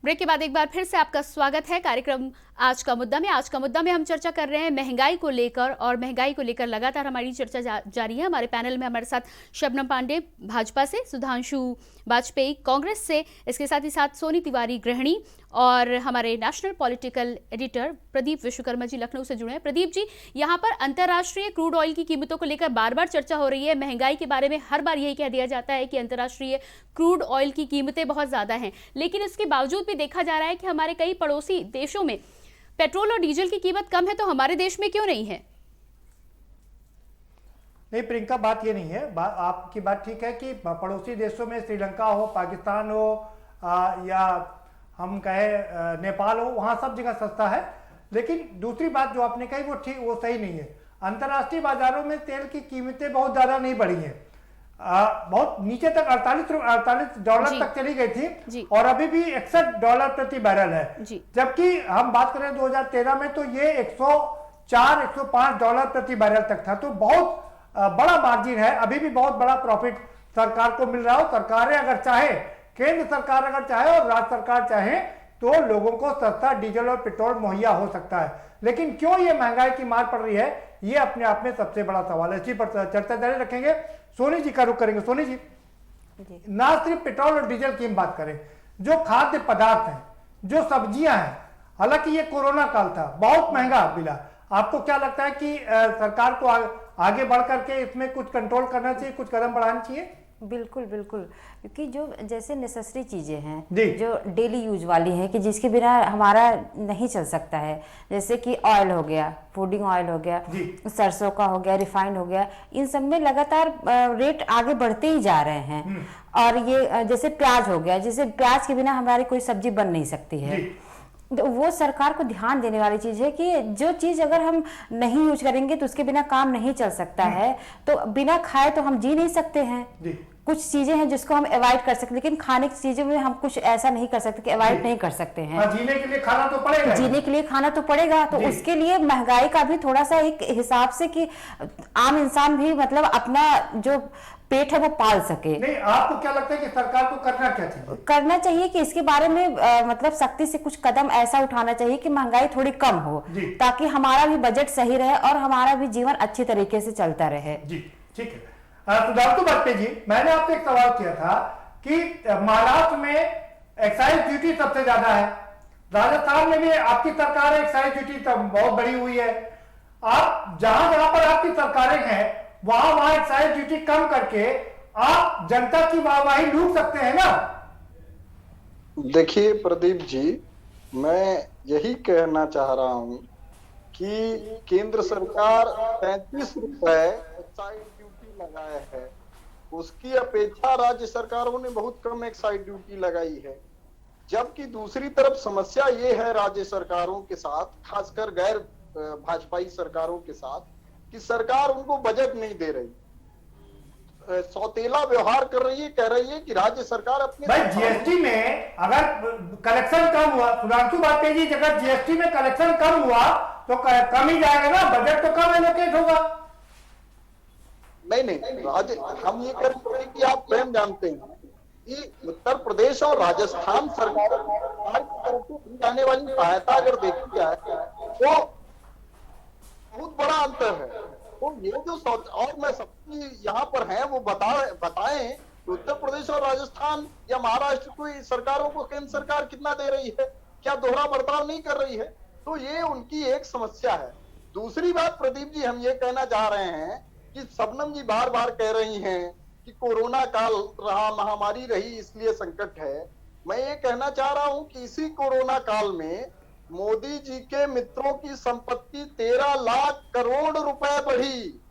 ब्रेक के बाद एक बार फिर से आपका स्वागत है कार्यक्रम आज का मुद्दा में। आज का मुद्दा में हम चर्चा कर रहे हैं महंगाई को लेकर, और महंगाई को लेकर लगातार हमारी चर्चा जारी है। हमारे पैनल में हमारे साथ शबनम पांडे भाजपा से, सुधांशु वाजपेयी कांग्रेस से, इसके साथ ही साथ सोनी तिवारी गृहिणी, और हमारे national political editor Pradeep Vishwakarma ji Lucknow से जुड़े हैं। प्रदीप जी, यहाँ पर अंतर्राष्ट्रीय क्रूड ऑयल की कीमतों को लेकर बार बार चर्चा हो रही है। महंगाई के बारे में हर बार यही कह दिया जाता है कि अंतर्राष्ट्रीय क्रूड ऑयल की कीमतें बहुत ज़्यादा हैं, लेकिन इसके बावजूद भी देखा जा रहा है कि हमारे कई पड़ोसी देशों में पेट्रोल और डीजल की कीमत कम है, तो हमारे देश में क्यों नहीं है? नहीं प्रियंका, बात ये नहीं है। आपकी बात ठीक है कि पड़ोसी देशों में श्रीलंका हो, पाकिस्तान हो, या हम कहें नेपाल हो, वहाँ सब जगह सस्ता है। लेकिन दूसरी बात जो आपने कही वो सही नहीं है। अंतर्राष्ट्रीय बाजारों में तेल की कीमतें बहुत ज़्यादा नहीं बढ़ी हैं। बहुत नीचे तक $48 तक चली गई थी, और अभी भी $61 प्रति बैरल है। जबकि हम बात करें 2013 में तो ये $104-105 प्रति बैरल तक था। तो बहुत बड़ा मार्जिन है, अभी भी बहुत बड़ा प्रॉफिट सरकार को मिल रहा हो। सरकारें अगर चाहे, केंद्र सरकार अगर चाहे और राज्य सरकार चाहे, तो लोगों को सस्ता डीजल और पेट्रोल मुहैया हो सकता है। लेकिन क्यों ये महंगाई की मार पड़ रही है, ये अपने आप में सबसे बड़ा सवाल है। इसी पर चर्चा जारी रखेंगे। सोनी जी का रुख करेंगे। सोनी जी, ना सिर्फ पेट्रोल और डीजल की हम बात करें, जो खाद्य पदार्थ हैं, जो सब्जियां हैं, हालांकि ये कोरोना काल था, बहुत महंगा मिला। आपको क्या लगता है कि सरकार को आगे बढ़ करके इसमें कुछ कंट्रोल करना चाहिए, कुछ कदम बढ़ाना चाहिए? बिल्कुल बिल्कुल, क्योंकि जो जैसे नेसेसरी चीज़ें हैं जो डेली यूज वाली हैं कि जिसके बिना हमारा नहीं चल सकता है, जैसे कि ऑयल हो गया, फूडिंग ऑयल हो गया, सरसों का हो गया, रिफाइंड हो गया, इन सब में लगातार रेट आगे बढ़ते ही जा रहे हैं। और ये जैसे प्याज हो गया, जैसे प्याज के बिना हमारी कोई सब्जी बन नहीं सकती है। तो वो सरकार को ध्यान देने वाली चीज है कि जो चीज अगर हम नहीं यूज करेंगे तो उसके बिना काम नहीं चल सकता है। तो बिना खाए तो हम जी नहीं सकते हैं। कुछ चीजें हैं जिसको हम अवॉइड कर सकते हैं, लेकिन खाने की चीजों में हम कुछ ऐसा नहीं कर सकते कि अवॉइड नहीं कर सकते हैं। जीने के लिए खाना तो पड़ेगा, जीने के लिए खाना तो पड़ेगा। तो उसके लिए महंगाई का भी थोड़ा सा एक हिसाब से कि आम इंसान भी मतलब अपना जो पेट है वो पाल सके। नहीं, आपको क्या लगता है कि सरकार को करना क्या चाहिए? करना चाहिए कि इसके बारे में मतलब सख्ती से कुछ कदम ऐसा उठाना चाहिए कि महंगाई थोड़ी कम हो, ताकि हमारा भी बजट सही रहे और हमारा भी जीवन अच्छी तरीके से चलता रहे। जी ठीक है। सुधांशु वाजपेयी जी, मैंने आपसे एक सवाल किया था कि महाराष्ट्र में एक्साइज ड्यूटी सबसे ज्यादा है, राजस्थान में भी आपकी सरकार है, एक्साइज ड्यूटी बहुत बड़ी हुई है। आप जहां जहां पर आपकी सरकारें हैं वहां एक्साइज ड्यूटी कम करके आप जनता की वाहवाही लूट सकते हैं ना? देखिए प्रदीप जी, मैं यही कहना चाह रहा हूं कि केंद्र सरकार 35 रुपए एक्साइज ड्यूटी लगाया है, उसकी अपेक्षा राज्य सरकारों ने बहुत कम एक्साइज ड्यूटी लगाई है। जबकि दूसरी तरफ समस्या ये है राज्य सरकारों के साथ, खासकर गैर भाजपाई सरकारों के साथ, कि सरकार उनको बजट नहीं दे रही। सौतेला व्यवहार कर रही है, कह रही है कि राज्य सरकार अपने भाई जीएसटी में अगर कलेक्शन कम हुआ, सुधांशु बाटे जी, अगर जीएसटी में कलेक्शन कम हुआ तो कम ही जाएगा ना, बजट तो कम एलोकेट होगा। नहीं राज्य, हम ये कर रहे हैं कि आप स्वयं जानते हैं कि उत्तर प्रदेश और राजस्थान सरकारों की तरफ से दी जाने वाली सहायता अगर देखी जाए तो बहुत बड़ा अंतर है। तो ये जो और मैं सबकी यहाँ पर हैं वो बताएं कि उत्तर प्रदेश और राजस्थान या महाराष्ट्र की सरकारों को केंद्र सरकार कितना दे रही है, क्या दोहरा बर्ताव नहीं कर रही है? तो ये उनकी एक समस्या है। दूसरी बात प्रदीप जी, हम ये कहना चाह रहे हैं कि शबनम जी बार बार कह रही हैं कि कोरोना काल रहा, महामारी रही, इसलिए संकट है। मैं ये कहना चाह रहा हूं कि इसी कोरोना काल में मोदी जी के मित्रों की संपत्ति 13 लाख करोड़ रुपए बढ़ी।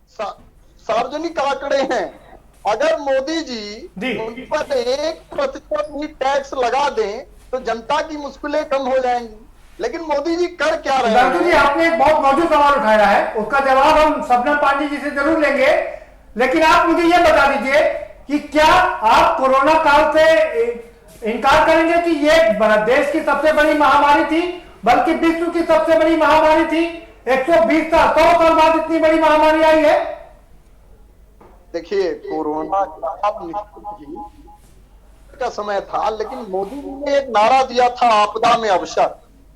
सार्वजनिक आंकड़े हैं। अगर मोदी जी उन पर 1% भी टैक्स लगा दें तो जनता की मुश्किलें कम हो जाएंगी। लेकिन मोदी जी कर क्या रहे हैं? जी, आपने एक बहुत मौजूद सवाल उठाया है, उसका जवाब हम शबनम पांडे जी से जरूर लेंगे, लेकिन आप मुझे ये बता दीजिए कि क्या आप कोरोना काल से इनकार करेंगे कि ये देश की सबसे बड़ी महामारी थी, बल्कि विश्व की सबसे बड़ी महामारी थी? 120 साल 100 साल बाद इतनी बड़ी महामारी आई है। देखिए, कोरोना का समय था, लेकिन मोदी जी ने एक नारा दिया था, आपदा में अवसर।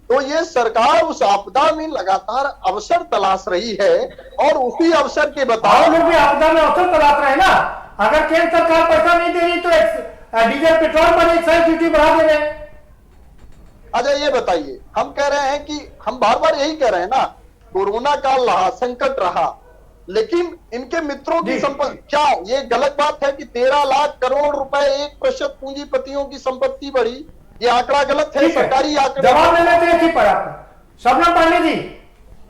तो ये सरकार उस आपदा में लगातार अवसर तलाश रही है और उसी अवसर के बताओ लोग भी आपदा में अवसर तलाश रहे हैं ना। अगर केंद्र सरकार पैसा नहीं दे रही तो डीजल पेट्रोल पर एक्साइज ड्यूटी बढ़ा दे रहे। अच्छा ये बताइए, हम कह रहे हैं कि हम बार बार यही कह रहे हैं ना, कोरोना काल रहा, संकट रहा, लेकिन इनके मित्रों की संपत्ति, क्या ये गलत बात है कि 13 लाख करोड़ रुपए 1% पूंजीपतियों की संपत्ति बढ़ी? ये आंकड़ा गलत है, सरकारी आंकड़ा। जवाब देने के लिए पर आपको शबनम पांडे जी,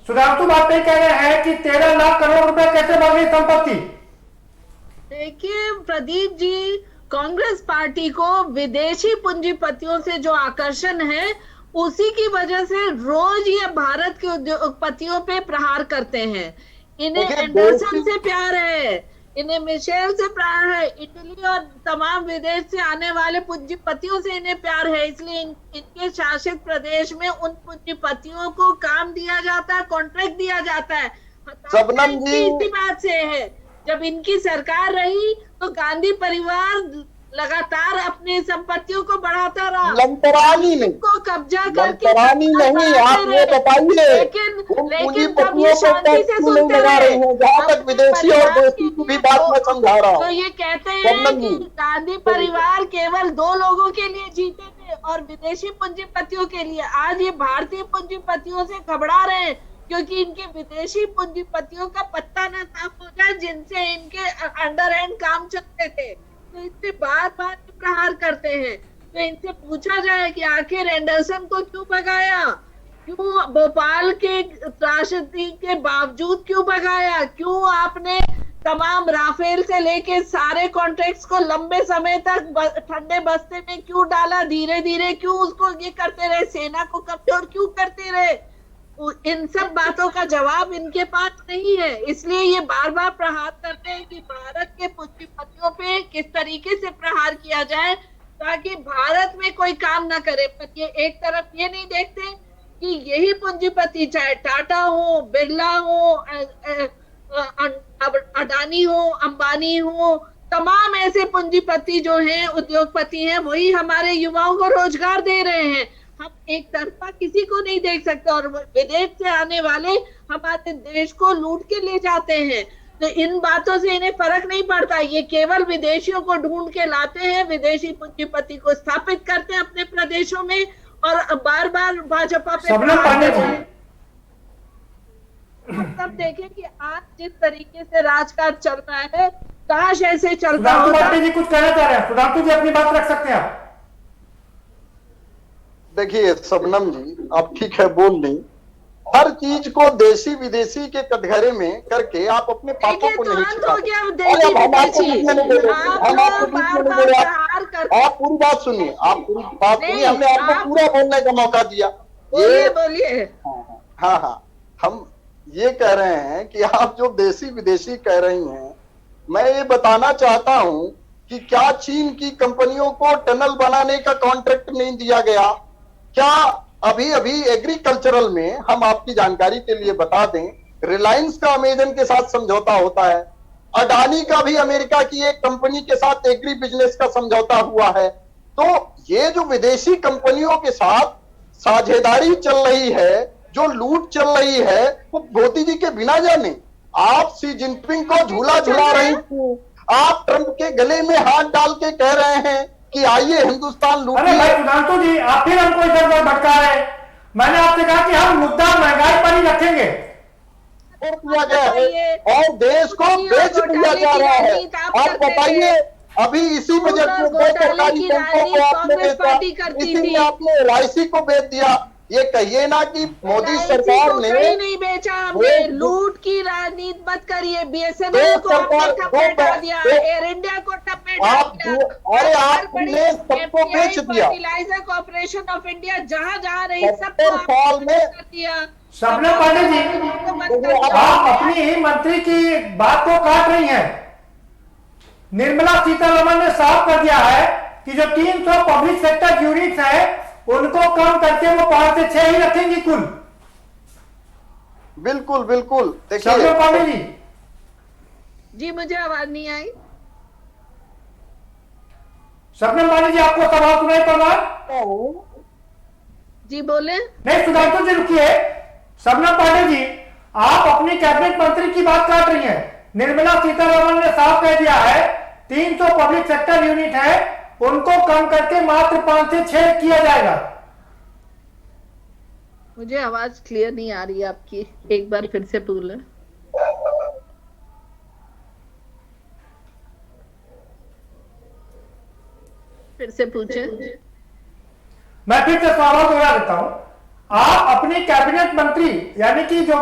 सुधांशु बाटे कह रहे हैं कि 13 लाख करोड़ रुपए कैसे बढ़ गई संपत्ति? देखिए प्रदीप जी, कांग्रेस पार्टी को विदेशी पूंजीपतियों से जो आकर्षण है, उसी की वजह से रोज ये भारत के उद्योगपतियों पे प्रहार करते हैं। इन्हें एंडरसन से प्यार है, इन्हें मिशेल से प्यार है, इटली और तमाम विदेश से आने वाले पूंजीपतियों से इन्हें प्यार है। इसलिए इनके शासित प्रदेश में उन पूंजीपतियों को काम दिया जाता है, कॉन्ट्रैक्ट दिया जाता है। शबनम जी, इसी बात से है, जब इनकी सरकार रही तो गांधी परिवार लगातार अपनी संपत्तियों को बढ़ाता रहा, लंतरानी नहीं को कब्जा करके नहीं, आप ये बताइए, लेकिन तब ये शांति से सुनते रहे। जहाँ तक विदेशी और देशी की भी बात मैं समझा रहा हूँ, तो ये कहते हैं कि गांधी परिवार केवल 2 लोगों के लिए जीते थे और विदेशी पूंजीपतियों के लिए। आज ये भारतीय पूंजीपतियों से घबरा रहे हैं क्योंकि इनके विदेशी पूंजीपतियों का पत्ता न साफ हो जाए, जिनसे इनके अंडर हैंड काम चलते थे। तो इससे बार बार प्रहार करते हैं। तो इनसे पूछा जाए कि आखिर एंडरसन को क्यों भगाया, क्यों भोपाल के त्रासदी के बावजूद क्यों भगाया, क्यों आपने तमाम राफेल से लेके सारे कॉन्ट्रैक्ट्स को लंबे समय तक ठंडे बस्ते में क्यों डाला, धीरे धीरे क्यों उसको ये करते रहे, सेना को कमजोर क्यों करते रहे? इन सब बातों का जवाब इनके पास नहीं है। इसलिए ये बार बार प्रहार करते हैं कि भारत के पूंजीपतियों पे किस तरीके से प्रहार किया जाए ताकि भारत में कोई काम ना करे। पर ये एक तरफ ये नहीं देखते कि यही पूंजीपति, चाहे टाटा हो, बिरला हो, अडानी हो, अंबानी हो, तमाम ऐसे पूंजीपति जो हैं, उद्योगपति हैं, वही हमारे युवाओं को रोजगार दे रहे हैं। हम एक तरफा किसी को नहीं देख सकते और विदेश से आने वाले हमारे देश को लूट के ले जाते हैं। तो इन बातों से इन्हें फर्क नहीं पड़ता, ये केवल विदेशियों को ढूंढ के लाते हैं, विदेशी पूंजीपति को स्थापित करते हैं अपने प्रदेशों में और बार बार भाजपा पे तब देखें कि आज जिस तरीके से राजकाज चल रहा है, काश ऐसे चलता होता। जी कुछ कहना चाह रहे हैं, सुधांशु जी अपनी बात रख सकते हैं आप। देखिए शबनम जी, आप ठीक है बोल नहीं, हर चीज को देशी विदेशी के कटघरे में करके आप अपने पापों को नहीं छुपाते। आप पूरी बात सुनिए, आप पूरी बात सुनिए, हमने आपको पूरा बोलने का मौका दिया। बोलिए। हाँ, हम ये कह रहे हैं कि आप जो देशी विदेशी कह रही हैं, मैं ये बताना चाहता हूं कि क्या चीन की कंपनियों को टनल बनाने का कॉन्ट्रैक्ट नहीं दिया गया? क्या अभी अभी एग्रीकल्चरल में, हम आपकी जानकारी के लिए बता दें, रिलायंस का अमेजन के साथ समझौता होता है, अडानी का भी अमेरिका की एक कंपनी के साथ एग्री बिजनेस का समझौता हुआ है। तो ये जो विदेशी कंपनियों के साथ साझेदारी चल रही है, जो लूट चल रही है, वो मोदी जी के बिना जाने। आप सी जिनपिंग को झूला झुला रही थी, आप ट्रंप के गले में हाथ डाल के कह रहे हैं कि आइए हिंदुस्तान लूट। अरे भाई सुधांशु जी, आप फिर हमको इधर उधर भटका रहे हैं। मैंने आपसे कहा कि हम मुद्दा महंगाई पर ही रखेंगे किया गया है और देश को बेच दिया जा रहा है। आप बताइए, अभी इसी बजट में 2 सरकारी बैंकों को आपने बेचा, इसी में आपने LIC को बेच दिया। ये कहिए ना कि मोदी सरकार ने नहीं बेचा, हमने लूट की राजनीति मत करिए। BSNL को आपने ठप्पा दिया, एयर इंडिया को ठप्पा दिया, अरे आपने सबको बेच दिया। फर्टिलाइजर कॉर्पोरेशन ऑफ इंडिया जहां रही सबको साल में दिया। शबनम पांडे जी, आप अपनी ही मंत्री की बात को काट रही हैं। निर्मला सीतारमण ने साफ कर दिया है कि जो 300 पब्लिक सेक्टर यूनिट्स है उनको कम करके वो 5 से 6 ही रखेंगी कुल। बिल्कुल बिल्कुल। देखिए शबनम पांडे जी, जी मुझे आवाज नहीं आई। शबनम पांडे जी, आपको सवाल सुनाई पड़ रहा है? जी बोले। नहीं सुधांशु जी रुकिए। शबनम पांडे जी, आप अपनी कैबिनेट मंत्री की बात काट रही हैं। निर्मला सीतारमण ने साफ कह दिया है 300 पब्लिक सेक्टर यूनिट है, उनको कम करके मात्र 5 से 6 किया जाएगा। मुझे आवाज क्लियर नहीं आ रही है आपकी, एक बार फिर से बोलें। फिर से पूछे। मैं फिर से सवाल दोहरा देता हूं। आप अपनी कैबिनेट मंत्री यानी कि जो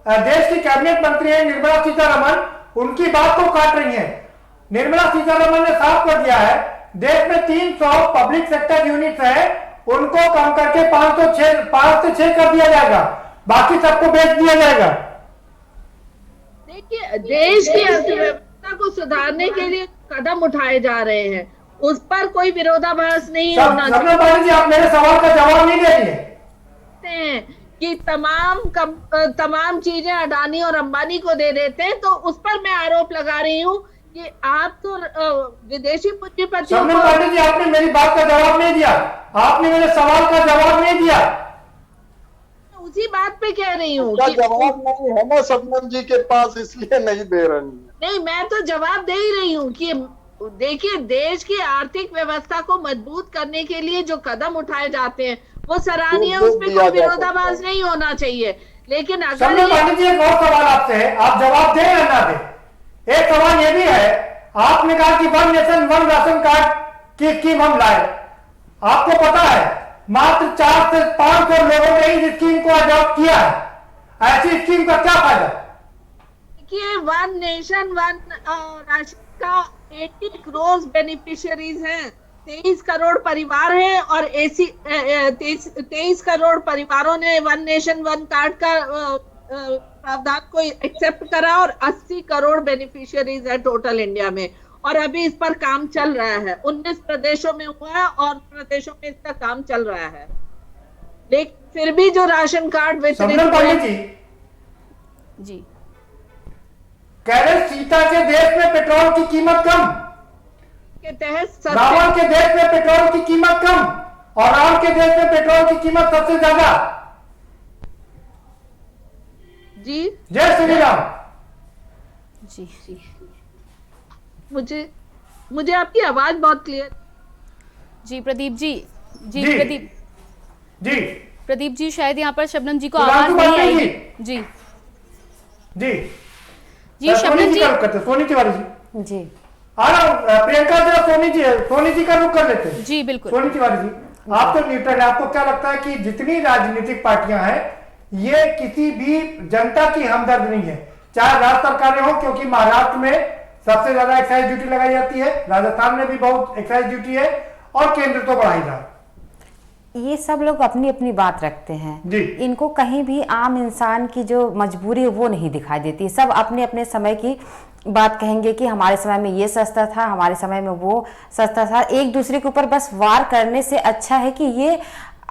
देश की कैबिनेट मंत्री है निर्मला सीतारमण, उनकी बात को काट रही हैं। निर्मला सीतारमण ने साफ कर दिया है देश में 300 पब्लिक सेक्टर यूनिट्स है, उनको कम करके 5 से 6 कर दिया जाएगा, बाकी सबको बेच दिया जाएगा। देखिए, देश की अर्थव्यवस्था को सुधारने के लिए कदम उठाए जा रहे हैं, उस पर कोई विरोधाभास नहीं होना चाहिए। आप मेरे सवाल का जवाब नहीं दे रही है कि तमाम चीजें अडानी और अंबानी को दे देते हैं, तो उस पर मैं आरोप लगा रही हूँ कि आप तो विदेशी पूंजीपतियों को। पांडे जी, आपने मेरी बात का जवाब नहीं दिया, आपने मेरे सवाल का जवाब नहीं दिया। उसी बात पे कह रही हूँ कि जवाब नहीं है ना शबनम जी के पास, इसलिए नहीं दे रही है। नहीं, मैं तो जवाब दे ही रही हूँ कि देखिए, देश की आर्थिक व्यवस्था को मजबूत करने के लिए जो कदम उठाए जाते हैं वो सराहनीय है, उसमें कोई विरोधाभास नहीं होना चाहिए। लेकिन अगर एक और सवाल आपसे है, आप जवाब दें या ना दें। एक सवाल ये भी है, आपने कहा कि 1 नेशन 1 राशन कार्ड की स्कीम हम लाए। आपको पता है मात्र 4 से 500 लोगों ने इस स्कीम को अडॉप्ट किया है। ऐसी स्कीम का क्या फायदा? देखिए, 1 नेशन 1 राशन का 80 करोड़ बेनिफिशियरीज हैं, 23 करोड़ परिवार हैं और 23 करोड़ परिवारों ने 1 नेशन 1 कार्ड का प्रावधान को एक्सेप्ट करा और 80 करोड़ बेनिफिशियरीज है टोटल इंडिया में, और अभी इस पर काम चल रहा है। 19 प्रदेशों में हुआ है और प्रदेशों में इसका काम चल रहा है। लेकिन फिर भी जो राशन कार्ड वितरित जी केरल सीता के देश में पेट्रोल की कीमत कम के तहत, रावण के देश में पेट्रोल की कीमत कम और राम के देश में पेट्रोल की कीमत सबसे ज्यादा। जी, जय श्री राम। जी, मुझे आपकी आवाज बहुत क्लियर। जी प्रदीप जी, प्रदीप जी शायद यहाँ पर शबनम जी को आवाज नहीं आई। जी शबनम जी, सोनी तिवारी जी प्रियंका जी, सोनी जी का रुख कर लेते हैं। जी बिल्कुल। सोनी तिवारी जी, आप तो न्यूट्रल है, आपको क्या लगता है कि जितनी राजनीतिक पार्टियां हैं ये किसी भी जनता की हमदर्द नहीं है, चाहे राज्य सरकारें हो, क्योंकि महाराष्ट्र में सबसे ज्यादा एक्साइज ड्यूटी लगाई जाती है, राजस्थान में भी बहुत एक्साइज ड्यूटी है और केंद्र तो बढ़ाई जा। ये सब लोग अपनी अपनी बात रखते हैं, इनको कहीं भी आम इंसान की जो मजबूरी है वो नहीं दिखाई देती। सब अपने अपने समय की बात कहेंगे कि हमारे समय में ये सस्ता था, हमारे समय में वो सस्ता था। एक दूसरे के ऊपर बस वार करने से अच्छा है कि ये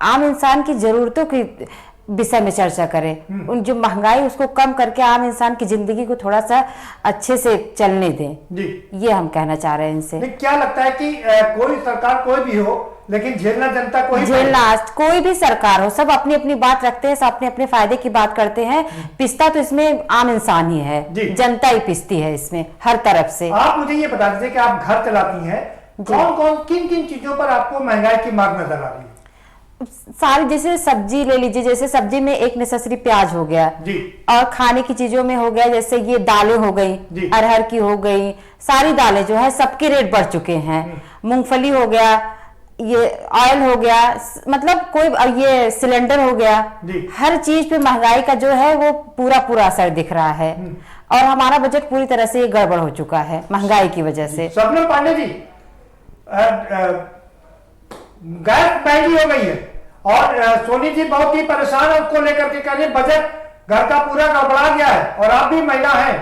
आम इंसान की जरूरतों की विषय में चर्चा करें। उन जो महंगाई उसको कम करके आम इंसान की जिंदगी को थोड़ा सा अच्छे से चलने दें जी। ये हम कहना चाह रहे हैं इनसे। क्या लगता है कि कोई सरकार कोई भी हो, लेकिन झेलना जनता को ही झेलना, कोई भी सरकार हो, सब अपनी अपनी बात रखते हैं, सब अपने अपने फायदे की बात करते हैं। पिसता तो इसमें आम इंसान ही है, जनता ही पिसती है इसमें हर तरफ से। आप मुझे ये बता दीजिए कि आप घर चलाती हैं, कौन कौन किन किन चीजों पर आपको महंगाई की मार नजर आ रही है? सारी, जैसे सब्जी ले लीजिए, जैसे सब्जी में एक नेसेसरी प्याज हो गया जी, और खाने की चीजों में हो गया जैसे ये दालें हो गई, अरहर की हो गई, सारी दालें जो है सबके रेट बढ़ चुके हैं। मूंगफली हो गया, ये ऑयल हो गया, मतलब कोई ये सिलेंडर हो गया, हर चीज पे महंगाई का जो है वो पूरा असर दिख रहा है। और हमारा बजट पूरी तरह से गड़बड़ हो चुका है महंगाई की वजह से। स्वप्निल पांडे जी, गैस महंगी हो गई है और सोनी जी बहुत ही परेशान है उसको लेकर के, कह रही बजट घर का पूरा गड़बड़ा गया है और आप भी महिला हैं।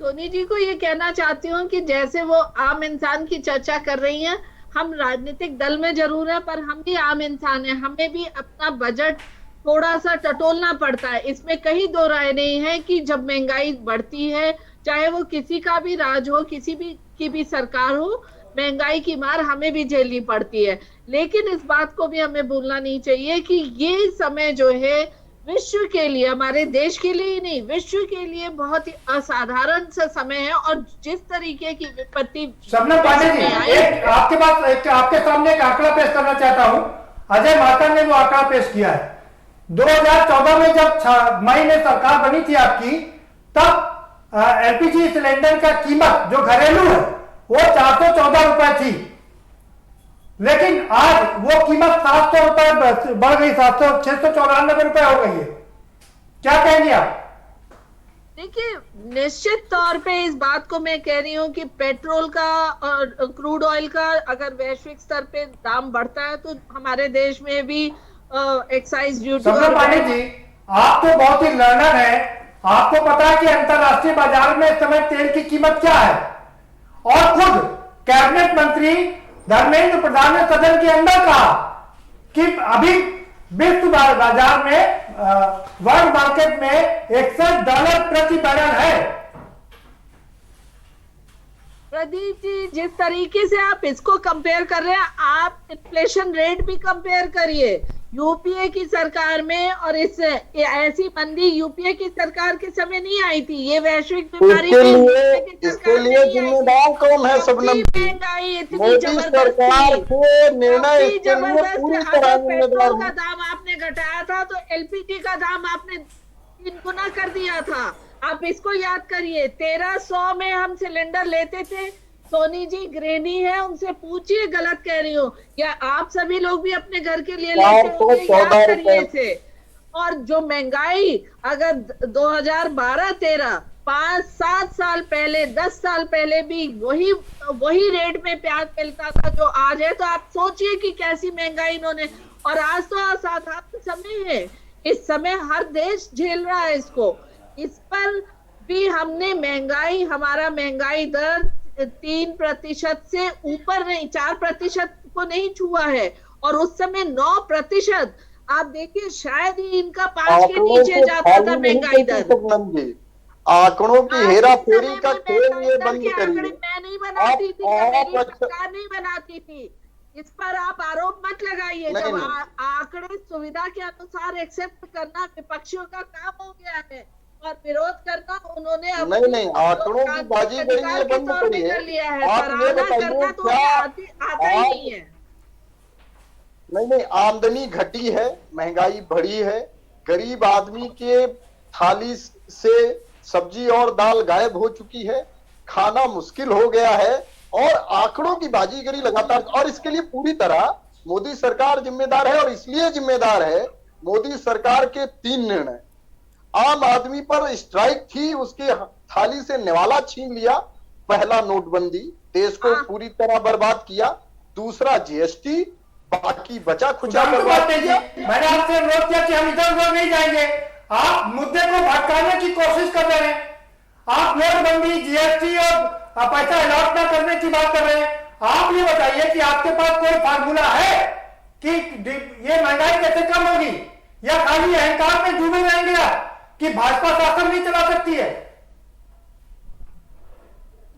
सोनी जी को ये कहना चाहती हूँ कि जैसे वो आम इंसान की चर्चा कर रही हैं, हम राजनीतिक दल में जरूर है पर हम भी आम इंसान हैं, हमें भी अपना बजट थोड़ा सा टटोलना पड़ता है। इसमें कहीं दो राय नहीं है कि जब महंगाई बढ़ती है, चाहे वो किसी का भी राज हो, किसी भी की भी सरकार हो, महंगाई की मार हमें भी झेलनी पड़ती है। लेकिन इस बात को भी हमें भूलना नहीं चाहिए कि ये समय जो है विश्व के लिए, हमारे देश के लिए ही नहीं, विश्व के लिए बहुत ही असाधारण सा समय है। और जिस तरीके की विपत्ति स्वप्निल पांडे जी, आपके सामने एक आंकड़ा पेश करना चाहता हूं। अजय माकन ने वो आंकड़ा पेश किया है। 2014 में जब मई में सरकार बनी थी आपकी, तब एलपीजी सिलेंडर का कीमत जो घरेलू है वो 414 रुपए थी, लेकिन आज वो कीमत 700 रुपए बढ़ गई, 694 रुपए हो गई है। क्या कहेंगे आप? देखिए, निश्चित तौर पे इस बात को मैं कह रही हूँ कि पेट्रोल का और क्रूड ऑयल का अगर वैश्विक स्तर पे दाम बढ़ता है तो हमारे देश में भी एक्साइज ड्यूटी। पांडे जी, आप तो बहुत ही लर्नर है, आपको पता है कि अंतरराष्ट्रीय बाजार में इस समय तेल की कीमत क्या है, और खुद कैबिनेट मंत्री धर्मेंद्र प्रधान ने सदन के अंदर कहा कि अभी विश्व बाजार में वर्ल्ड मार्केट में $61 प्रति बैरल है। प्रदीप जी, जिस तरीके से आप इसको कंपेयर कर रहे हैं, आप इन्फ्लेशन रेट भी कंपेयर करिए। यूपीए की सरकार में और इस ऐसी मंदी यूपीए की सरकार के समय नहीं आई थी। ये वैश्विक बीमारी इसके लिए जिम्मेदार कौन है? सबनम जी, मोदी सरकार के निर्णय इसके लिए पूरी तरह जिम्मेदार का दाम आपने घटाया था तो एलपीजी का दाम आपने 3 गुना कर दिया था। आप इसको याद करिए, 1300 में हम सिलेंडर लेते थे। सोनी जी गृहिणी है, उनसे पूछिए गलत कह रही हो, या आप सभी लोग भी अपने घर के लिए लेते होंगे, याद करिए इसे। और जो महंगाई अगर 2012-13 5-7 साल पहले, 10 साल पहले भी वही रेट में प्याज मिलता था जो आज है, तो आप सोचिए कि कैसी महंगाई इन्होंने। और आज तो असाधारण समय है, इस समय हर देश झेल रहा है इसको। इस पर भी हमने महंगाई, हमारा महंगाई दर 3% से ऊपर नहीं, 4% को नहीं छुआ है, और उस समय 9%। आप देखिए, शायद ही इनका 5 के नीचे जाता था महंगाई दर। आंकड़ों की हेरा फेरी का खेल ये बंद करिए। मैं नहीं बनाती थी, मेरी सरकार नहीं बनाती थी, इस पर आप आरोप मत लगाइए। जब आंकड़े सुविधा के अनुसार एक्सेप्ट करना विपक्षियों का काम हो गया है और विरोध करना उन्होंने नहीं आंकड़ों की बाजीगरी ये बंद करिए। आप ये बताइए, क्या आता ही नहीं है? नहीं, आमदनी घटी है, महंगाई बढ़ी है, गरीब आदमी के थाली से सब्जी और दाल गायब हो चुकी है, खाना मुश्किल हो गया है, और आंकड़ों की बाजीगरी लगातार। और इसके लिए पूरी तरह मोदी सरकार जिम्मेदार है, और इसलिए जिम्मेदार है मोदी सरकार के 3 निर्णय। आम आदमी पर स्ट्राइक थी, उसके थाली से निवाला छीन लिया। पहला नोटबंदी, देश को पूरी तरह बर्बाद किया। दूसरा जीएसटी, बाकी बचा खुचा बर्बाद किया। मैंने आपसे अनुरोध किया कि हम इधर उधर नहीं जाएंगे, आप मुद्दे को भटकाने की कोशिश कर रहे हैं। आप नोटबंदी, जीएसटी और पैसा अलॉट न करने की बात कर रहे हैं। आप ये बताइए कि आपके पास कोई फार्मूला है कि ये महंगाई कैसे कम होगी, या खाली अहंकार में डूबे रहेंगे आप कि भाजपा शासन नहीं चला सकती है?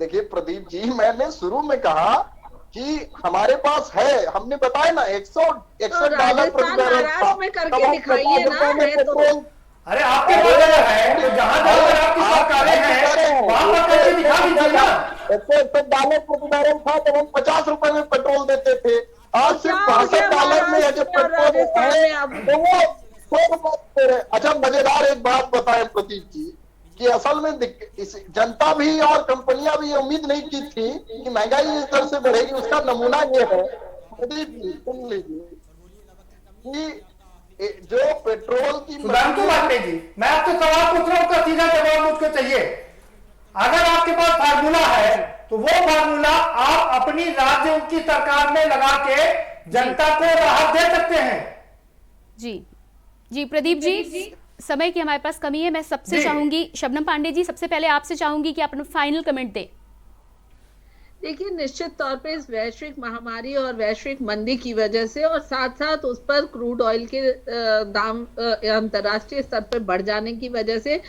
देखिए प्रदीप जी, मैंने शुरू में कहा कि हमारे पास है, हमने बताया ना $100 प्रति बैरल में करके दिखाइए ना, है तो अरे आपके पास है तो जहां आपकी सरकारें हैं वहां पर करके दिखा दीजिए ना। $100 प्रति बैरल था तो हम 50 रुपए में पेट्रोल देते थे, आज सिर्फ $62 में जो पेट्रोल है तो वो 100 रुपए दे रहे। अच्छा मजेदार एक बात बताएं प्रदीप जी कि असल में जनता भी और कंपनियां भी उम्मीद नहीं की थी कि महंगाई इस तरह से बढ़ेगी। उसका नमूना ये है प्रदीप जी, सुन लीजिए कि जो पेट्रोल की सुधांशु पांडे जी, मैं आपसे सवाल पूछ रहा हूं, उसका सीधा जवाब मुझको चाहिए। अगर आपके पास फार्मूला है तो वो फार्मूला आप अपनी राज्य की सरकार में लगा के जनता को राहत दे सकते हैं। जी प्रदीप जी, समय की हमारे पास कमी है। मैं सबसे चाहूंगी, शबनम पांडे जी, सबसे पहले आपसे चाहूंगी कि आप अपना फाइनल कमेंट दें। देखिए, निश्चित तौर पे इस वैश्विक महामारी और वैश्विक मंदी की वजह से और साथ साथ उस पर क्रूड ऑयल के दाम अंतर्राष्ट्रीय स्तर पर बढ़ जाने की वजह से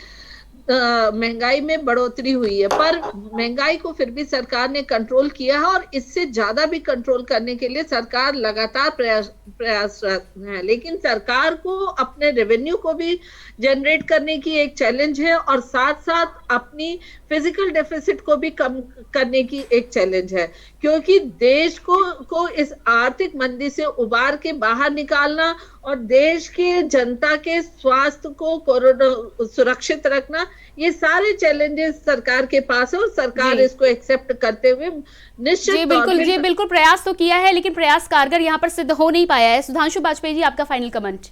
महंगाई में बढ़ोतरी हुई है, पर महंगाई को फिर भी सरकार ने कंट्रोल किया है और इससे ज्यादा भी कंट्रोल करने के लिए सरकार लगातार प्रयासरत है। लेकिन सरकार को अपने रेवेन्यू को भी जनरेट करने की एक चैलेंज है और साथ साथ अपनी फिजिकल डेफिसिट को भी कम करने की एक चैलेंज है, क्योंकि देश को इस आर्थिक मंदी से उबार के बाहर निकालना और देश के जनता के स्वास्थ्य को कोरोना सुरक्षित रखना, ये सारे चैलेंजेस सरकार के पास है और सरकार इसको एक्सेप्ट करते हुए निश्चित बिल्कुल प्रयास तो किया है, लेकिन प्रयास कारगर यहाँ पर सिद्ध हो नहीं पाया है। सुधांशु वाजपेयी जी, आपका फाइनल कमेंट।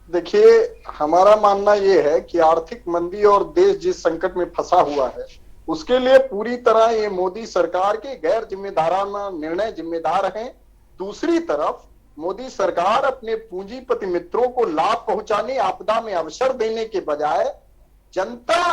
देखिए, हमारा मानना यह है कि आर्थिक मंदी और देश जिस संकट में फंसा हुआ है उसके लिए पूरी तरह ये मोदी सरकार के गैर जिम्मेदाराना निर्णय जिम्मेदार हैं। दूसरी तरफ मोदी सरकार अपने पूंजीपति मित्रों को लाभ पहुंचाने, आपदा में अवसर देने के बजाय जनता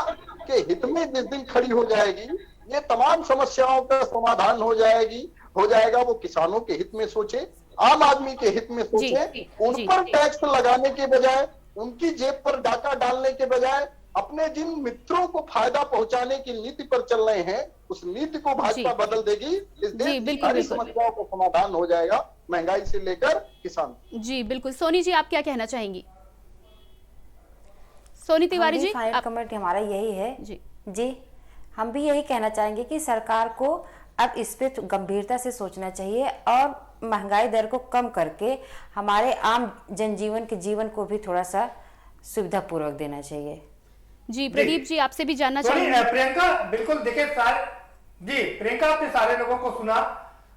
के हित में जिस दिन खड़ी हो जाएगी, ये तमाम समस्याओं का समाधान हो जाएगा। वो किसानों के हित में सोचे, आम आदमी के हित में सोचे, उन पर टैक्स लगाने के बजाय, उनकी जेब पर डाका डालने के बजाय अपने जिन मित्रों को फायदा पहुंचाने की नीति पर चल रहे हैं, उस नीति को भाजपा बदल देगी। इस देश की सारी समस्याओं का समाधान हो जाएगा, महंगाई से लेकर किसान। जी बिल्कुल। सोनी जी, आप क्या कहना चाहेंगी? सोनी तिवारी जी, फाइनल कमेंट हमारा यही है। जी हम भी यही कहना चाहेंगे कि सरकार को अब इस पे गंभीरता से सोचना चाहिए और महंगाई दर को कम करके हमारे आम जनजीवन के जीवन को भी थोड़ा सा सुविधापूर्वक देना चाहिए। जी प्रदीप जी, आपसे भी जानना चाहेंगे। प्रियंका, बिल्कुल देखिए प्रियंका, आपने सारे लोगों को सुना,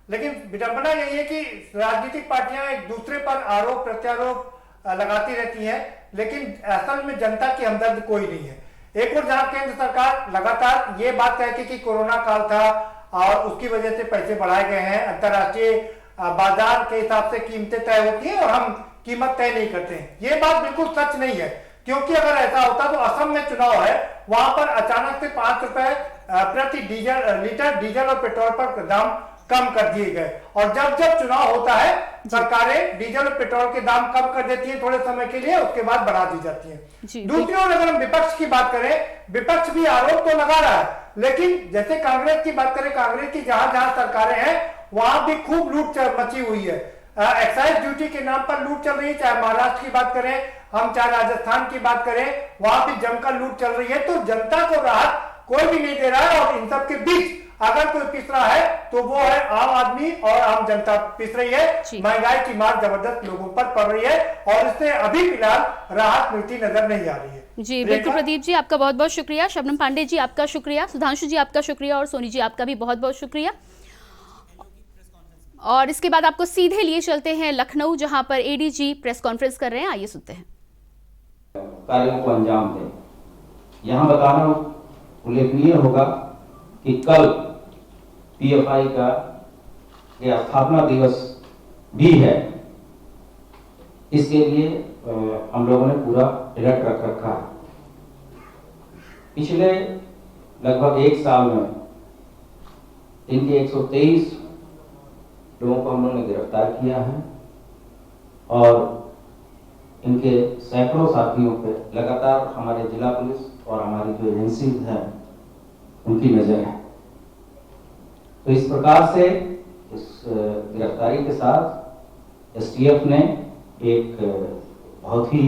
लेकिन विडंबना यही है कि राजनीतिक पार्टियां एक दूसरे पर आरोप प्रत्यारोप लगाती रहती हैं, लेकिन असल में जनता की हमदर्द कोई नहीं है। एक और जहां केंद्र सरकार लगातार ये बात कहती कि कोरोना काल था और उसकी वजह से पैसे बढ़ाए गए हैं, अंतर्राष्ट्रीय बाजार के हिसाब से कीमतें तय होती है और हम कीमत तय नहीं करते हैं, ये बात बिल्कुल सच नहीं है। क्योंकि अगर ऐसा होता तो असम में चुनाव है, वहां पर अचानक से 5 रुपए प्रति लीटर डीजल और पेट्रोल पर दाम कम कर दिए गए, और जब चुनाव होता है सरकारें डीजल और पेट्रोल के दाम कम कर देती है थोड़े समय के लिए, उसके बाद बढ़ा दी जाती है। दूसरी ओर अगर हम विपक्ष की बात करें, विपक्ष भी आरोप तो लगा रहा है, लेकिन जैसे कांग्रेस की बात करें, कांग्रेस की जहां जहां सरकारें हैं वहां भी खूब लूट मची हुई है। एक्साइज ड्यूटी के नाम पर लूट चल रही है, चाहे महाराष्ट्र की बात करें हम, चाहे राजस्थान की बात करें, वहां भी जमकर लूट चल रही है। तो जनता को राहत कोई भी नहीं दे रहा है, और इन सब के बीच अगर कोई पिस रहा है तो वो है आम आदमी और आम जनता पिस रही है। महंगाई की मार जबरदस्त लोगों पर पड़ रही है और इससे अभी फिलहाल राहत मिलती नजर नहीं आ रही है। जी बिल्कुल प्रदीप जी, आपका बहुत बहुत शुक्रिया। शबनम पांडे जी, आपका शुक्रिया। सुधांशु जी, आपका शुक्रिया। और सोनी जी, आपका भी बहुत बहुत शुक्रिया। और इसके बाद आपको सीधे लिए चलते हैं लखनऊ, जहां पर एडीजी प्रेस कॉन्फ्रेंस कर रहे हैं। आइए सुनते हैं। कार्यों को अंजाम दें। यहाँ बताना उल्लेखनीय होगा कि कल पीएफआई का स्थापना दिवस भी है। इसके लिए हम लोगों ने पूरा अलर्ट रख रखा है। पिछले लगभग 1 साल में इनके 123 लोगों को हम लोगों ने गिरफ्तार किया है और इनके सैकड़ों साथियों पे लगातार हमारे जिला पुलिस और हमारी जो एजेंसीज हैं उनकी नजर है। तो इस प्रकार से इस गिरफ्तारी के साथ एसटीएफ ने एक बहुत ही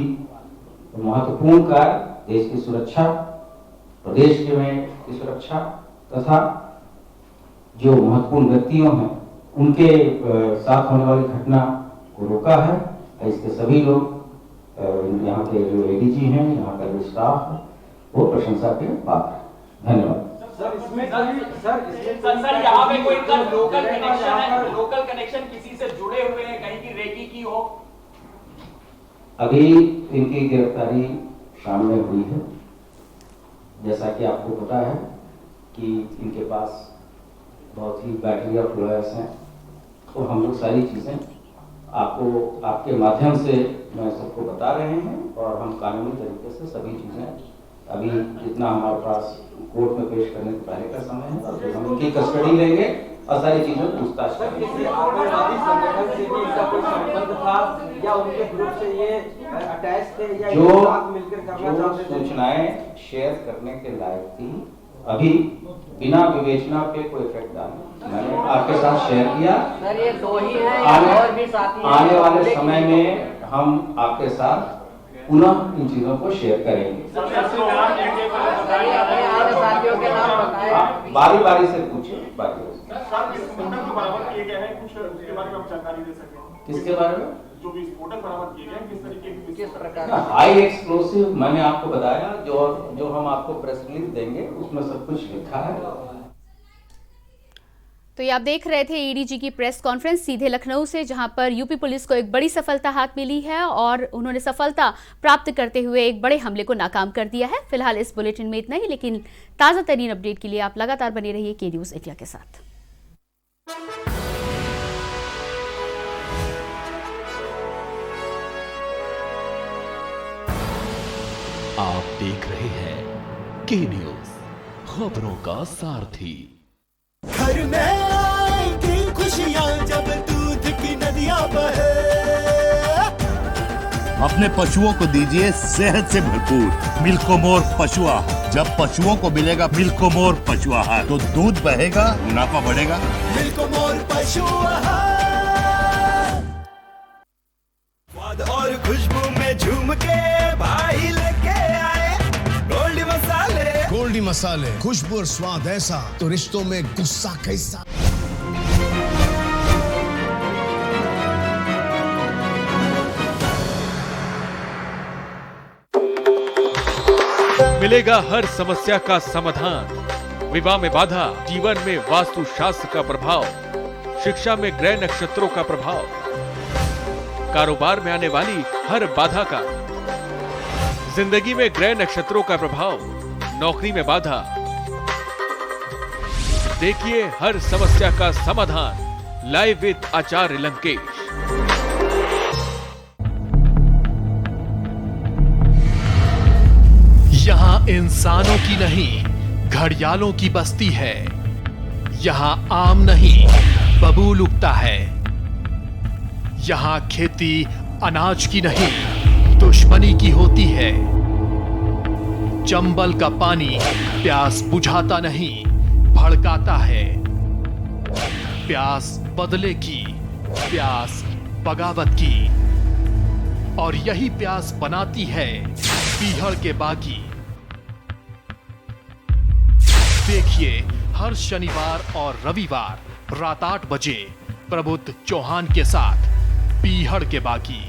महत्वपूर्ण कार्य देश की सुरक्षा, प्रदेश की सुरक्षा तथा जो महत्वपूर्ण व्यक्तियों हैं उनके साथ होने वाली घटना को रोका है। इसके सभी लोग यहाँ के जो एडीजी हैं, यहाँ का जो स्टाफ है, वो प्रशंसा के पात्र है। धन्यवाद। सर यहाँ पे कोई लोकल कनेक्शन है, लोकल कनेक्शन किसी से जुड़े हुए हैं, कहीं की रेकी की हो? अभी इनकी गिरफ्तारी सामने हुई है। जैसा कि आपको पता है कि इनके पास बहुत ही बैटरी ऑफ लॉयर्स हैं, तो हम लोग सारी चीजें आपको आपके माध्यम से मैं सबको बता रहे हैं और हम कानूनी तरीके से सभी चीजें अभी जितना हमारे पास कोर्ट में पेश करने से पहले का समय है और फिर हम उनकी कस्टडी लेंगे और सारी चीजों को पूछताछ करेंगे। जो सूचनाएं शेयर करने के लायक थी अभी बिना विवेचना पे कोई इफेक्ट डाले मैंने आपके साथ शेयर किया। सर ये 2 ही हैं और भी साथी हैं? आने वाले समय में हम आपके साथ पुनः इन चीजों को शेयर करेंगे। बारी बारी से पूछिए। किसके बारे में? जो विस्फोटक बरामद किए गए किस तरीके किस प्रकार? हाई एक्सप्लोसिव मैंने आपको बताया, जो हम आपको प्रेस रिलीज देंगे उसमें सब कुछ लिखा है। तो ये आप देख रहे थे एडीजी की प्रेस कॉन्फ्रेंस सीधे लखनऊ से, जहां पर यूपी पुलिस को एक बड़ी सफलता हाथ मिली है और उन्होंने सफलता प्राप्त करते हुए एक बड़े हमले को नाकाम कर दिया है। फिलहाल इस बुलेटिन में इतना ही, लेकिन ताज़ा तरीन अपडेट के लिए आप लगातार बने रहिए के न्यूज़ इंडिया के साथ। आप देख रहे हैं के न्यूज़, खबरों का सारथी। घर में आएगी खुशियां जब दूध की नदियां बहे। अपने पशुओं को दीजिए सेहत से भरपूर मिल्कोमोर पशु आहार। जब पशुओं को मिलेगा मिल्कोमोर पशु आहार तो दूध बहेगा, मुनाफा बढ़ेगा। मिल्कोमोर पशु आहार, स्वाद और खुशबू में झूम के भाई लेके आए गोल्डी मसाले। गोल्डी मसाले, खुशबू और स्वाद ऐसा तो रिश्तों में गुस्सा कैसा। मिलेगा हर समस्या का समाधान। विवाह में बाधा, जीवन में वास्तु शास्त्र का प्रभाव, शिक्षा में ग्रह नक्षत्रों का प्रभाव, कारोबार में आने वाली हर बाधा का, जिंदगी में ग्रह नक्षत्रों का प्रभाव, नौकरी में बाधा। देखिए हर समस्या का समाधान लाइव विद आचार्य लंकेश। यहाँ इंसानों की नहीं, घड़ियालों की बस्ती है। यहाँ आम नहीं, बबूल उगता है। यहाँ खेती अनाज की नहीं, दुश्मनी की होती है। चंबल का पानी प्यास बुझाता नहीं, भड़काता है। प्यास बदले की, प्यास बगावत की, और यही प्यास बनाती है पीहड़ के बागी। देखिए हर शनिवार और रविवार रात 8 बजे प्रबुद्ध चौहान के साथ पीहड़ के बागी।